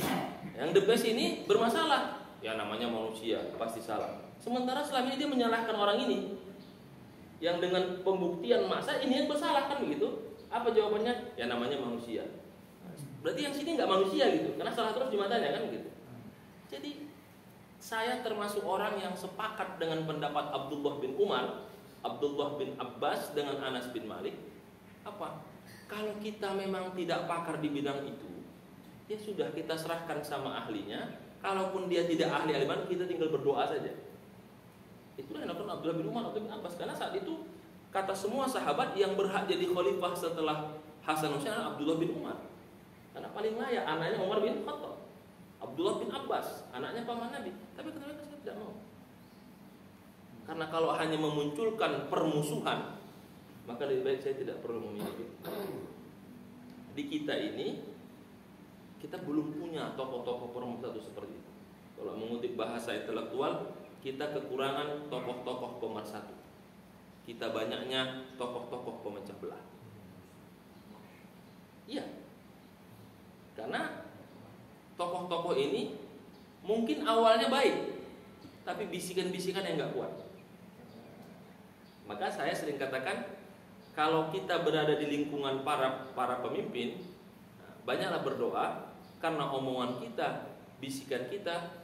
Yang the best ini bermasalah. Ya namanya manusia, pasti salah. Sementara selama ini dia menyalahkan orang ini, yang dengan pembuktian masa ini yang bersalah, kan begitu? Apa jawabannya? Ya namanya manusia. Berarti yang sini nggak manusia gitu, karena salah terus di matanya, kan gitu. Jadi saya termasuk orang yang sepakat dengan pendapat Abdullah bin Umar, Abdullah bin Abbas dengan Anas bin Malik. Apa? Kalau kita memang tidak pakar di bidang itu, ya sudah, kita serahkan sama ahlinya. Kalaupun dia tidak ahli aliman, kita tinggal berdoa saja. Itulah yang dilakukan Abdullah bin Umar atau bin Abbas. Karena saat itu kata semua sahabat yang berhak jadi khalifah setelah Hasan Husain adalah Abdullah bin Umar. Karena paling layak, anaknya Umar bin Khattab. Abdullah bin Abbas, anaknya paman Nabi. Tapi kenapa saya tidak mau? Karena kalau hanya memunculkan permusuhan, maka lebih baik saya tidak perlu memilih. Di kita ini, kita belum punya tokoh-tokoh pemersatu seperti itu. Kalau mengutip bahasa intelektual, kita kekurangan tokoh-tokoh pemersatu. Kita banyaknya tokoh-tokoh pemecah belah. Iya. Karena tokoh-tokoh ini mungkin awalnya baik, tapi bisikan-bisikan yang gak kuat. Maka saya sering katakan, kalau kita berada di lingkungan para pemimpin, banyaklah berdoa, karena omongan kita, bisikan kita,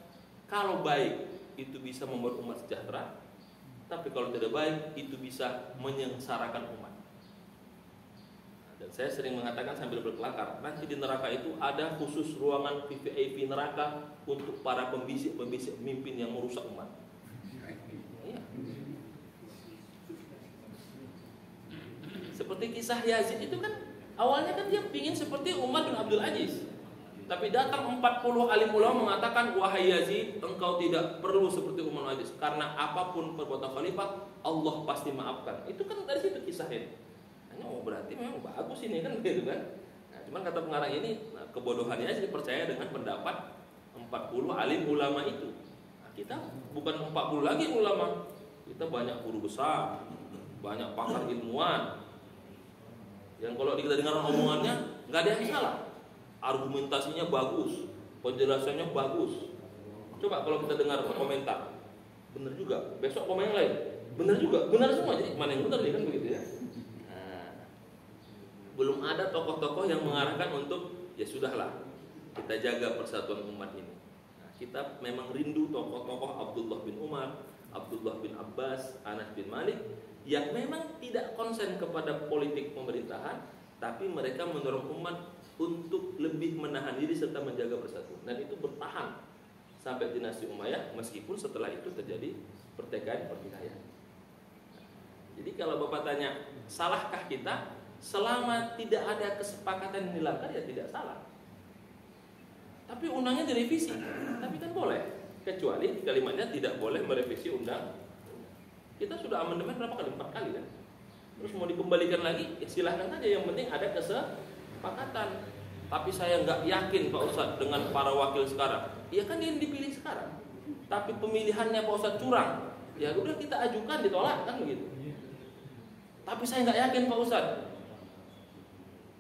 kalau baik itu bisa membuat umat sejahtera, tapi kalau tidak baik itu bisa menyengsarakan umat. Dan saya sering mengatakan sambil berkelakar, nanti di neraka itu ada khusus ruangan VIP neraka untuk para pembisik-pembisik pemimpin yang merusak umat. Iya. Seperti kisah Yazid itu kan, awalnya kan dia ingin seperti Umar bin Abdul Aziz. Tapi datang 40 alim ulama mengatakan, wahai Yazid, engkau tidak perlu seperti Umar bin Aziz, karena apapun perbuatan khalifah, Allah pasti maafkan. Itu kan dari situ kisahnya. Hanya berarti memang bagus ini kan, gitu kan. Nah, cuman kata pengarang ini, kebodohannya Yazid percaya dengan pendapat 40 alim ulama itu. Nah, kita bukan 40 lagi ulama, kita banyak guru besar, banyak pakar ilmuwan, yang kalau kita dengar omongannya nggak ada yang salah, argumentasinya bagus, penjelasannya bagus. Coba kalau kita dengar komentar, benar juga, besok komen yang lain, benar juga, benar semua. Jadi mana yang benar kan begitu ya. Nah, belum ada tokoh-tokoh yang mengarahkan untuk ya sudahlah, kita jaga persatuan umat ini. Nah, kita memang rindu tokoh-tokoh Abdullah bin Umar, Abdullah bin Abbas, Anas bin Malik, yang memang tidak konsen kepada politik pemerintahan, tapi mereka mendorong umat untuk lebih menahan diri serta menjaga persatuan. Dan itu bertahan sampai dinasti Umayyah, meskipun setelah itu terjadi pertikaian. Jadi kalau Bapak tanya, salahkah kita? Selama tidak ada kesepakatan yang dilanggar, ya tidak salah. Tapi undangnya direvisi, tapi kan boleh. Kecuali kalimatnya tidak boleh merevisi undang. Kita sudah amandemen berapa kali? 4 kali kan? Terus mau dikembalikan lagi, ya silahkan saja. Yang penting ada kesepakatan. Tapi saya nggak yakin Pak Ustadz dengan para wakil sekarang. Ya kan dia yang dipilih sekarang. Tapi pemilihannya Pak Ustadz curang. Ya udah kita ajukan, ditolak kan begitu. Tapi saya nggak yakin Pak Ustadz.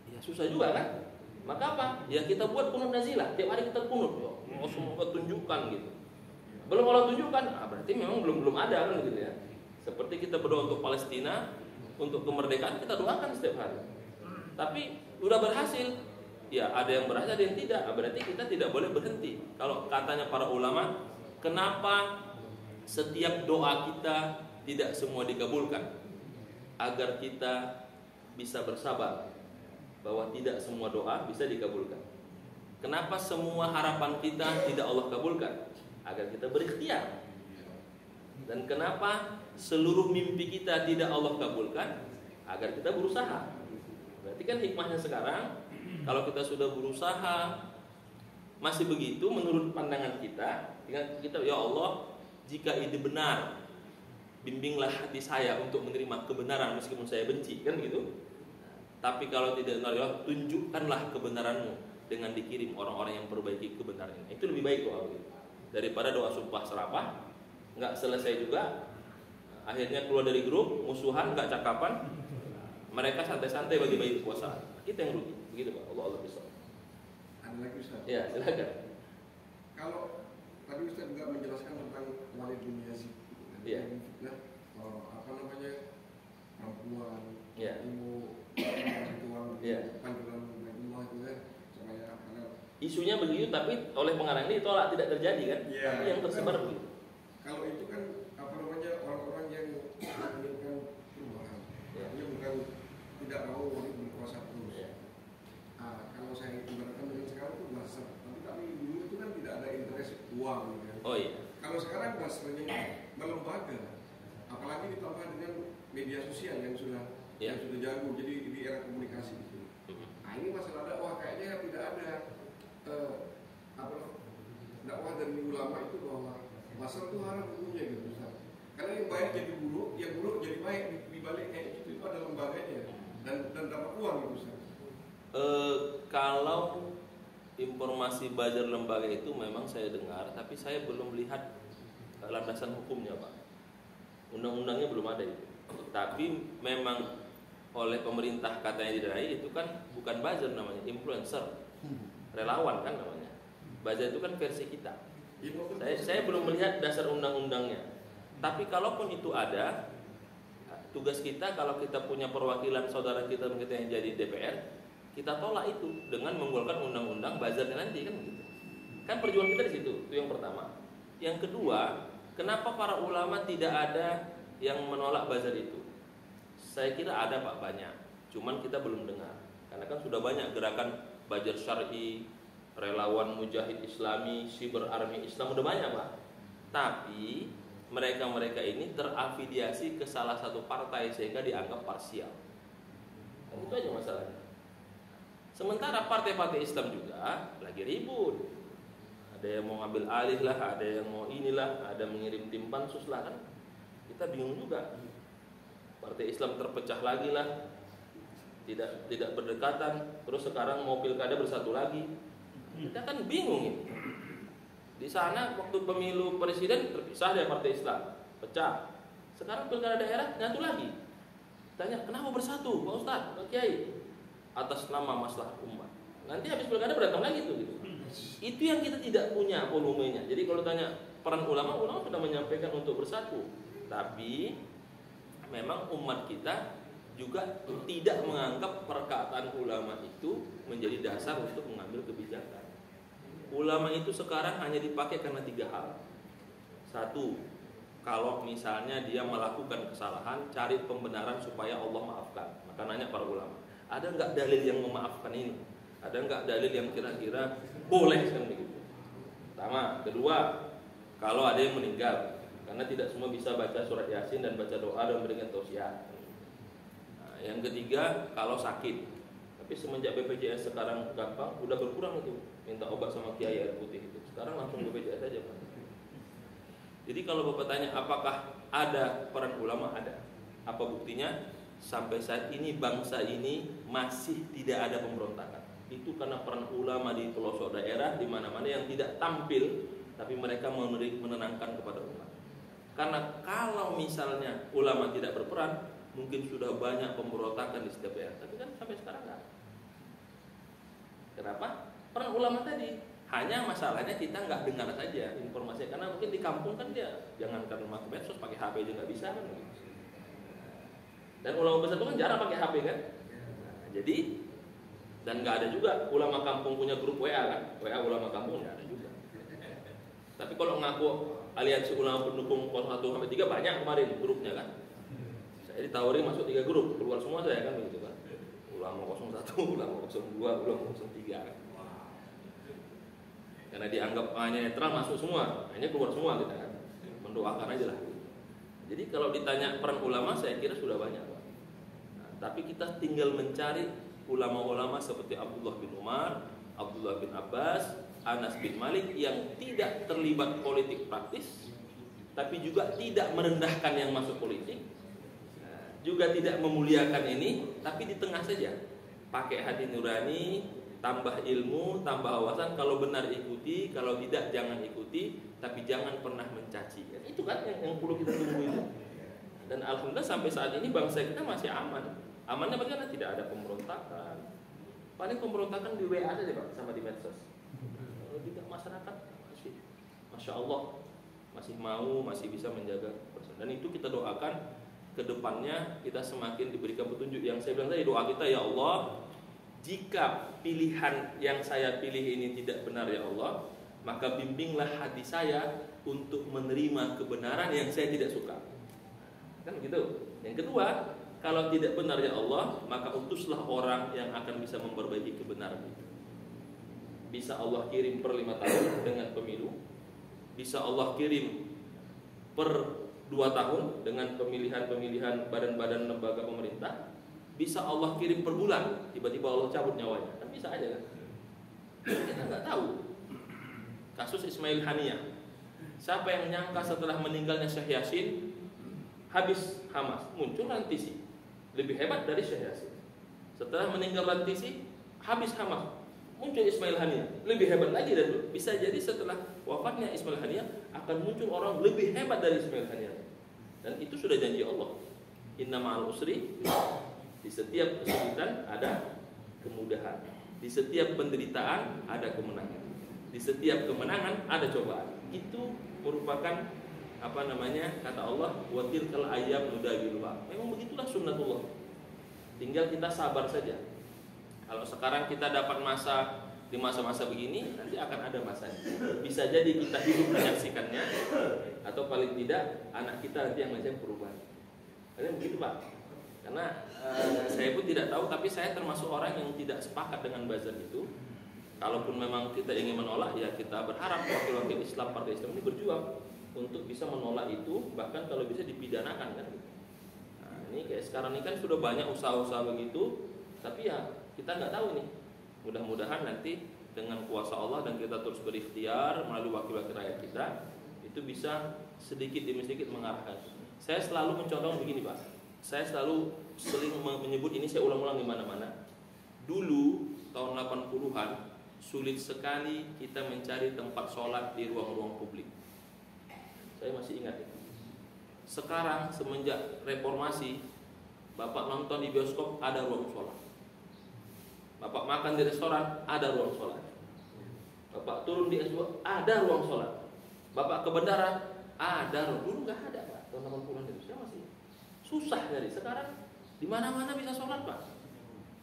Ya susah juga kan? Maka apa? Ya kita buat kunut nazilah. Tiap hari kita kunut. Mau semoga tunjukkan gitu. Belum Allah tunjukkan, berarti memang belum ada kan gitu ya. Seperti kita berdoa untuk Palestina, untuk kemerdekaan, kita doakan setiap hari. Tapi udah berhasil, ya ada yang berhasil, ada yang tidak. Berarti kita tidak boleh berhenti. Kalau katanya para ulama, kenapa setiap doa kita tidak semua dikabulkan? Agar kita bisa bersabar bahwa tidak semua doa bisa dikabulkan. Kenapa semua harapan kita tidak Allah kabulkan? Agar kita berikhtiar. Dan kenapa seluruh mimpi kita tidak Allah kabulkan? Agar kita berusaha. Berarti kan hikmahnya sekarang, kalau kita sudah berusaha masih begitu menurut pandangan kita, ya Allah, jika ini benar, bimbinglah hati saya untuk menerima kebenaran meskipun saya benci, kan gitu. Tapi kalau tidak benar, ya tunjukkanlah kebenaranmu dengan dikirim orang-orang yang perbaiki kebenaran ini. Itu lebih baik doa gitu. Daripada doa sumpah serapah, nggak selesai juga, akhirnya keluar dari grup, musuhan, nggak cakapan, Mereka santai-santai bagi-bagi kekuasaan. Kita yang rugi. Begitu Pak. Allah bisa. Ada lagi Ustaz? Ya, silakan. Kalau tadi Ustaz juga menjelaskan tentang Walid bin Yazid. Iya. Nah, apa namanya, perempuan, Iya. ilmu, ritual, Iya. panduan Baitullah itu ya, supaya halal. Isunya begitu, tapi oleh pengarang ini ditolak, tidak terjadi kan? Iya. Tapi yang tersebar begitu. Kalau itu kan apa namanya, orang-orang yang menginginkan perubahan, Iya. dia bukan tidak mau Walid berkuasa terus. Iya. Kalau saya ibaratkan dengan sekarang itu buzzer, tapi dulu itu kan tidak ada interest uang gitu kan. Oh iya. Kalau sekarang buzzernya melembaga, apalagi ditambah dengan media sosial yang sudah Iya. yang sudah jago, jadi di era komunikasi gitu. Nah ini masalah dakwah kayaknya tidak ada dakwah dari ulama itu bahwa buzzer itu haram hukumnya gitu Ustaz. Karena yang baik jadi buruk, yang buruk jadi baik, dibalik kayak gitu itu ada lembaganya dan dapat uang gitu Ustaz. Kalau informasi buzzer lembaga itu memang saya dengar, tapi saya belum lihat landasan hukumnya Pak. Undang-undangnya belum ada itu. Tapi memang oleh pemerintah katanya didanai, itu kan bukan buzzer namanya, influencer, relawan kan namanya. Buzzer itu kan versi kita. Saya belum melihat dasar undang-undangnya. Tapi kalaupun itu ada, tugas kita kalau kita punya perwakilan saudara kita yang jadi DPR, kita tolak itu dengan menggolkan undang-undang buzzernya nanti kan begitu. Kan perjuangan kita di situ, itu yang pertama. Yang kedua, kenapa para ulama tidak ada yang menolak buzzer itu? Saya kira ada Pak, banyak. Cuman kita belum dengar. Karena kan sudah banyak gerakan buzzer syar'i, relawan mujahid Islami, cyber army Islam, udah banyak Pak. Tapi mereka-mereka ini terafiliasi ke salah satu partai sehingga dianggap parsial. Nah, itu aja masalahnya. Sementara partai-partai Islam juga lagi ribut. Ada yang mau ngambil alih lah, ada yang mau inilah, ada mengirim tim pansus lah kan. Kita bingung juga. Partai Islam terpecah lagi lah, tidak berdekatan. Terus sekarang mau pilkada bersatu lagi. Kita kan bingung ini. Di sana waktu pemilu presiden terpisah dari partai Islam, pecah. Sekarang pilkada daerah nyatu lagi. Tanya kenapa bersatu Pak Ustadz, Pak Kiai? Atas nama masalah umat. Nanti habis pilkada berantem lagi tuh gitu. Itu yang kita tidak punya volumenya. Jadi kalau tanya peran ulama sudah menyampaikan untuk bersatu. Tapi memang umat kita juga tidak menganggap perkataan ulama itu menjadi dasar untuk mengambil kebijakan. Ulama itu sekarang hanya dipakai karena 3 hal. 1, kalau misalnya dia melakukan kesalahan, cari pembenaran supaya Allah maafkan. Maka nanya para ulama, ada nggak dalil yang memaafkan ini? Ada nggak dalil yang kira-kira boleh kan begitu? Pertama. Kedua, kalau ada yang meninggal, karena tidak semua bisa baca surat Yasin dan baca doa dan berikan tausiah. Nah, yang ketiga, kalau sakit. Tapi semenjak BPJS sekarang gampang, udah berkurang itu. Minta obat sama kiai air putih itu. Sekarang langsung BPJS aja Pak. Jadi kalau Bapak tanya apakah ada peran ulama, ada. Apa buktinya? Sampai saat ini bangsa ini masih tidak ada pemberontakan. Itu karena peran ulama di pelosok daerah di mana-mana yang tidak tampil, tapi mereka menenangkan kepada umat. Karena kalau misalnya ulama tidak berperan, mungkin sudah banyak pemberontakan di setiap daerah. Tapi kan sampai sekarang enggak. Kenapa? Peran ulama tadi. Hanya masalahnya kita nggak dengar saja informasinya. Karena mungkin di kampung kan dia jangankan pakai medsos, pakai HP aja nggak bisa kan. Dan ulama besar itu kan jarang pakai HP kan. Nah, jadi dan nggak ada juga ulama kampung punya grup WA kan. WA ulama kampung nggak ada juga. Tapi kalau ngaku aliansi ulama pendukung 01-3 banyak kemarin grupnya kan. Saya ditawari masuk 3 grup, keluar semua saya kan begitu kan. Ulama 01, ulama 02, ulama 03 kan. Karena dianggap hanya netral masuk semua, hanya keluar semua kita kan. Mendoakan aja lah. Jadi kalau ditanya peran ulama saya kira sudah banyak Pak. Nah, tapi kita tinggal mencari ulama-ulama seperti Abdullah bin Umar, Abdullah bin Abbas, Anas bin Malik yang tidak terlibat politik praktis, tapi juga tidak merendahkan yang masuk politik, juga tidak memuliakan ini, tapi di tengah saja. Pakai hati nurani, tambah ilmu, tambah wawasan. Kalau benar ikuti, kalau tidak jangan ikuti, tapi jangan pernah mencaci. Itu kan yang perlu kita tunggu itu. Dan alhamdulillah sampai saat ini bangsa kita masih aman. Amannya bagaimana? Tidak ada pemberontakan. Paling pemberontakan di WA saja Pak, sama di medsos. Tidak, masyarakat masih, Masya Allah, masih mau, masih bisa menjaga persen. Dan itu kita doakan ke depannya kita semakin diberikan petunjuk. Yang saya bilang tadi, doa kita, ya Allah, jika pilihan yang saya pilih ini tidak benar ya Allah, maka bimbinglah hati saya untuk menerima kebenaran yang saya tidak suka. Kan gitu. Yang kedua, kalau tidak benar ya Allah, maka utuslah orang yang akan bisa memperbaiki kebenaran itu. Bisa Allah kirim per 5 tahun dengan pemilu, bisa Allah kirim per 2 tahun dengan pemilihan badan-badan lembaga pemerintah, bisa Allah kirim per bulan, tiba-tiba Allah cabut nyawanya, kan bisa aja kan? Kita nggak tahu. Kasus Ismail Haniyah, siapa yang menyangka setelah meninggalnya Syekh Yasin habis Hamas, muncul Rantisi lebih hebat dari Syekh Yasin. Setelah meninggal Rantisi habis Hamas, muncul Ismail Haniyah lebih hebat lagi. Dan bisa jadi setelah wafatnya Ismail Haniyah akan muncul orang lebih hebat dari Ismail Haniyah. Dan itu sudah janji Allah. Inna ma'al usri, di setiap kesulitan ada kemudahan, di setiap penderitaan ada kemenangan, di setiap kemenangan ada cobaan. Itu merupakan kata Allah, wa tilkal ayyam nudawiluha. Memang begitulah sunnatullah. Tinggal kita sabar saja. Kalau sekarang kita dapat di masa-masa begini, nanti akan ada masanya. Bisa jadi kita hidup menyaksikannya, atau paling tidak anak kita nanti yang menjadi perubahan. Karena begitu Pak. Karena saya pun tidak tahu, tapi saya termasuk orang yang tidak sepakat dengan buzzer itu. Kalaupun memang kita ingin menolak, ya kita berharap wakil-wakil Islam, partai Islam ini berjuang untuk bisa menolak itu, bahkan kalau bisa dipidanakan kan. Nah, ini kayak sekarang ini kan sudah banyak usaha-usaha begitu, tapi ya kita nggak tahu nih. Mudah-mudahan nanti dengan kuasa Allah dan kita terus berikhtiar melalui wakil-wakil rakyat kita, itu bisa sedikit demi sedikit mengarahkan. Saya selalu mencontohkan begini Pak. Saya selalu sering menyebut ini, saya ulang-ulang di mana-mana. Dulu tahun 80-an sulit sekali kita mencari tempat sholat di ruang-ruang publik. Saya masih ingat itu. Sekarang semenjak reformasi, Bapak nonton di bioskop ada ruang sholat, Bapak makan di restoran ada ruang sholat, Bapak turun di S2 ada ruang sholat, Bapak ke bandara ada ruang. Dulu nggak ada Pak, tahun 80-an itu saya masih susah nyari. Sekarang di mana-mana bisa sholat Pak.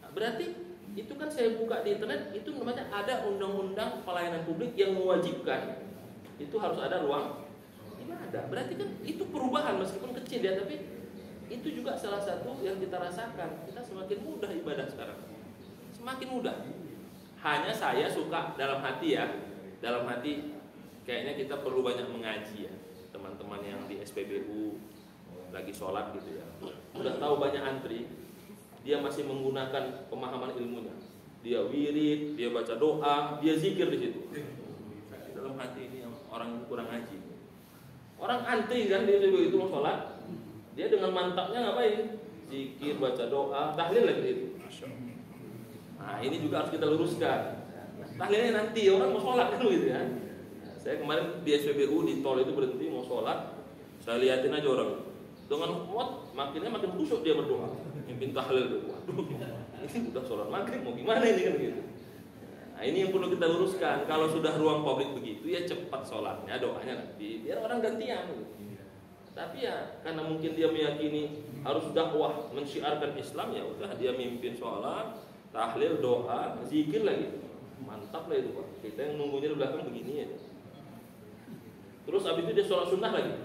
Nah, berarti itu kan saya buka di internet, itu namanya ada undang-undang pelayanan publik yang mewajibkan itu harus ada ruang ibadah. Berarti kan itu perubahan meskipun kecil ya, tapi itu juga salah satu yang kita rasakan. Kita semakin mudah ibadah sekarang, semakin mudah. Hanya saya suka dalam hati kayaknya kita perlu banyak mengaji ya, teman-teman yang di SPBU lagi sholat gitu ya, udah tahu banyak antri, dia masih menggunakan pemahaman ilmunya, dia wirid, dia baca doa, dia zikir di situ. Dalam hati ini orang kurang ngaji. Orang antri kan dia itu mau sholat, dia dengan mantapnya ngapain? Zikir, baca doa, tahlil lagi itu. Nah ini juga harus kita luruskan. Tahlilnya nanti orang mau sholat kan gitu ya. Nah, saya kemarin di SPBU di tol itu berhenti mau sholat, saya liatin aja orang dengan makin kusuk dia berdoa, mimpin tahlil itu. Waduh, ini udah sholat maghrib mau gimana ini kan gitu. Nah ini yang perlu kita luruskan. Kalau sudah ruang publik begitu ya cepat sholatnya, doanya nanti biar orang gantian gitu. Tapi ya karena mungkin dia meyakini harus dakwah mensyiarkan Islam, ya udah dia mimpin sholat, tahlil, doa, zikir lagi. Mantap lah itu Pak. Kita yang nunggunya di belakang begini ya. Terus abis itu dia sholat sunnah lagi.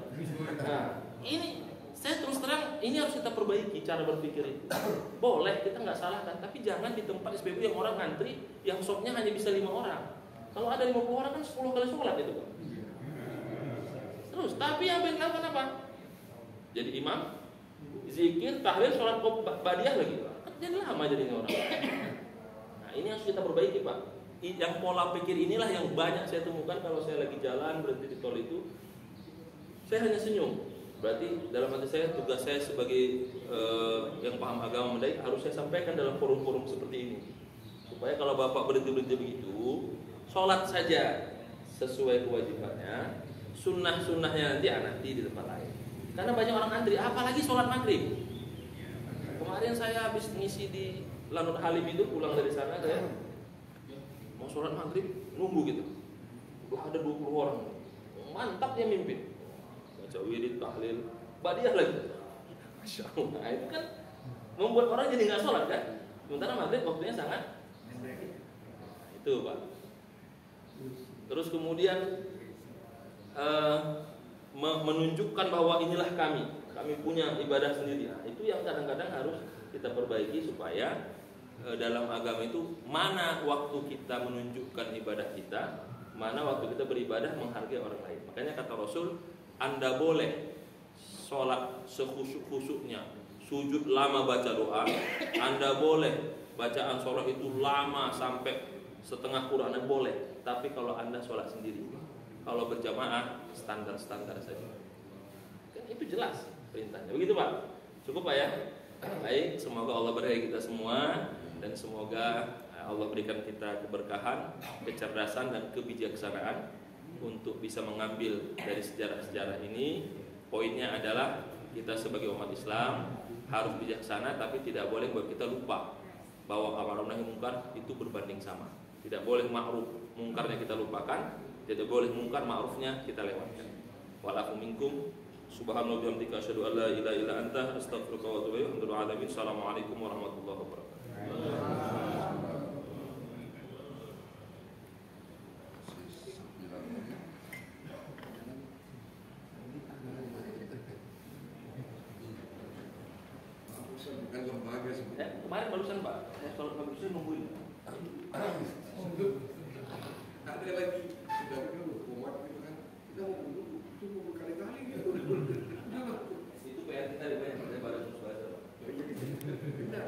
Nah ini saya terus terang, ini harus kita perbaiki cara berpikir itu. Boleh, kita nggak salahkan, tapi jangan di tempat SPBU yang orang ngantri, yang shopnya hanya bisa 5 orang. Kalau ada 50 orang kan 10 kali sholat itu Pak. Terus, tapi yang dilakukan apa? Jadi imam, zikir, tahlil, sholat badiah lagi Pak. Jadi lama jadinya orang. Nah ini harus kita perbaiki Pak. Yang pola pikir inilah yang banyak saya temukan kalau saya lagi jalan berhenti di tol itu. Saya hanya senyum. Berarti dalam hati saya, tugas saya sebagai yang paham agama mendaik harus saya sampaikan dalam forum-forum seperti ini, supaya kalau Bapak berhenti begitu, sholat saja sesuai kewajibannya, sunnah-sunnahnya nanti di tempat lain. Karena banyak orang antri, apalagi sholat maghrib. Kemarin saya habis ngisi di Lanut Halim itu, pulang dari sana saya mau sholat maghrib nunggu gitu. Udah ada 20 orang. Mantap dia mimpin. Baca wirid, tahlil, badiah lagi. Masya Allah. Nah, itu kan membuat orang jadi nggak sholat kan? Sementara maghrib waktunya sangat itu Pak. Terus kemudian menunjukkan bahwa inilah kami punya ibadah sendiri. Nah, itu yang kadang-kadang harus kita perbaiki supaya dalam agama itu mana waktu kita menunjukkan ibadah kita, mana waktu kita beribadah menghargai orang lain. Makanya kata Rasul, Anda boleh sholat sekhusyuk-khusyuknya, sujud lama baca doa, Anda boleh bacaan sholat itu lama sampai setengah Quran, Anda boleh. Tapi kalau Anda sholat sendiri, kalau berjamaah standar-standar saja. Kan itu jelas perintahnya. Begitu Pak. Cukup Pak ya. Baik, semoga Allah berkahi kita semua dan semoga Allah berikan kita keberkahan, kecerdasan dan kebijaksanaan untuk bisa mengambil dari sejarah-sejarah ini. Poinnya adalah kita sebagai umat Islam harus bijaksana, tapi tidak boleh buat kita lupa bahwa amar nahi mungkar itu berbanding sama. Tidak boleh ma'ruf mungkarnya kita lupakan, tidak boleh mungkar ma'rufnya kita lewatkan. Walakum minkum subhanallahi wa bihamdika asyhadu an la ilaha illa anta astaghfiruka wa atubu ilaik. Assalamualaikum warahmatullahi wabarakatuh. Kemarin barusan Pak, kalau barusan nungguin. Ada lagi sudah dulu kuat gitu kan. Kita mau dulu itu mau berkali-kali gitu. Itu PR kita lebih banyak daripada musuh aja Pak. Tidak,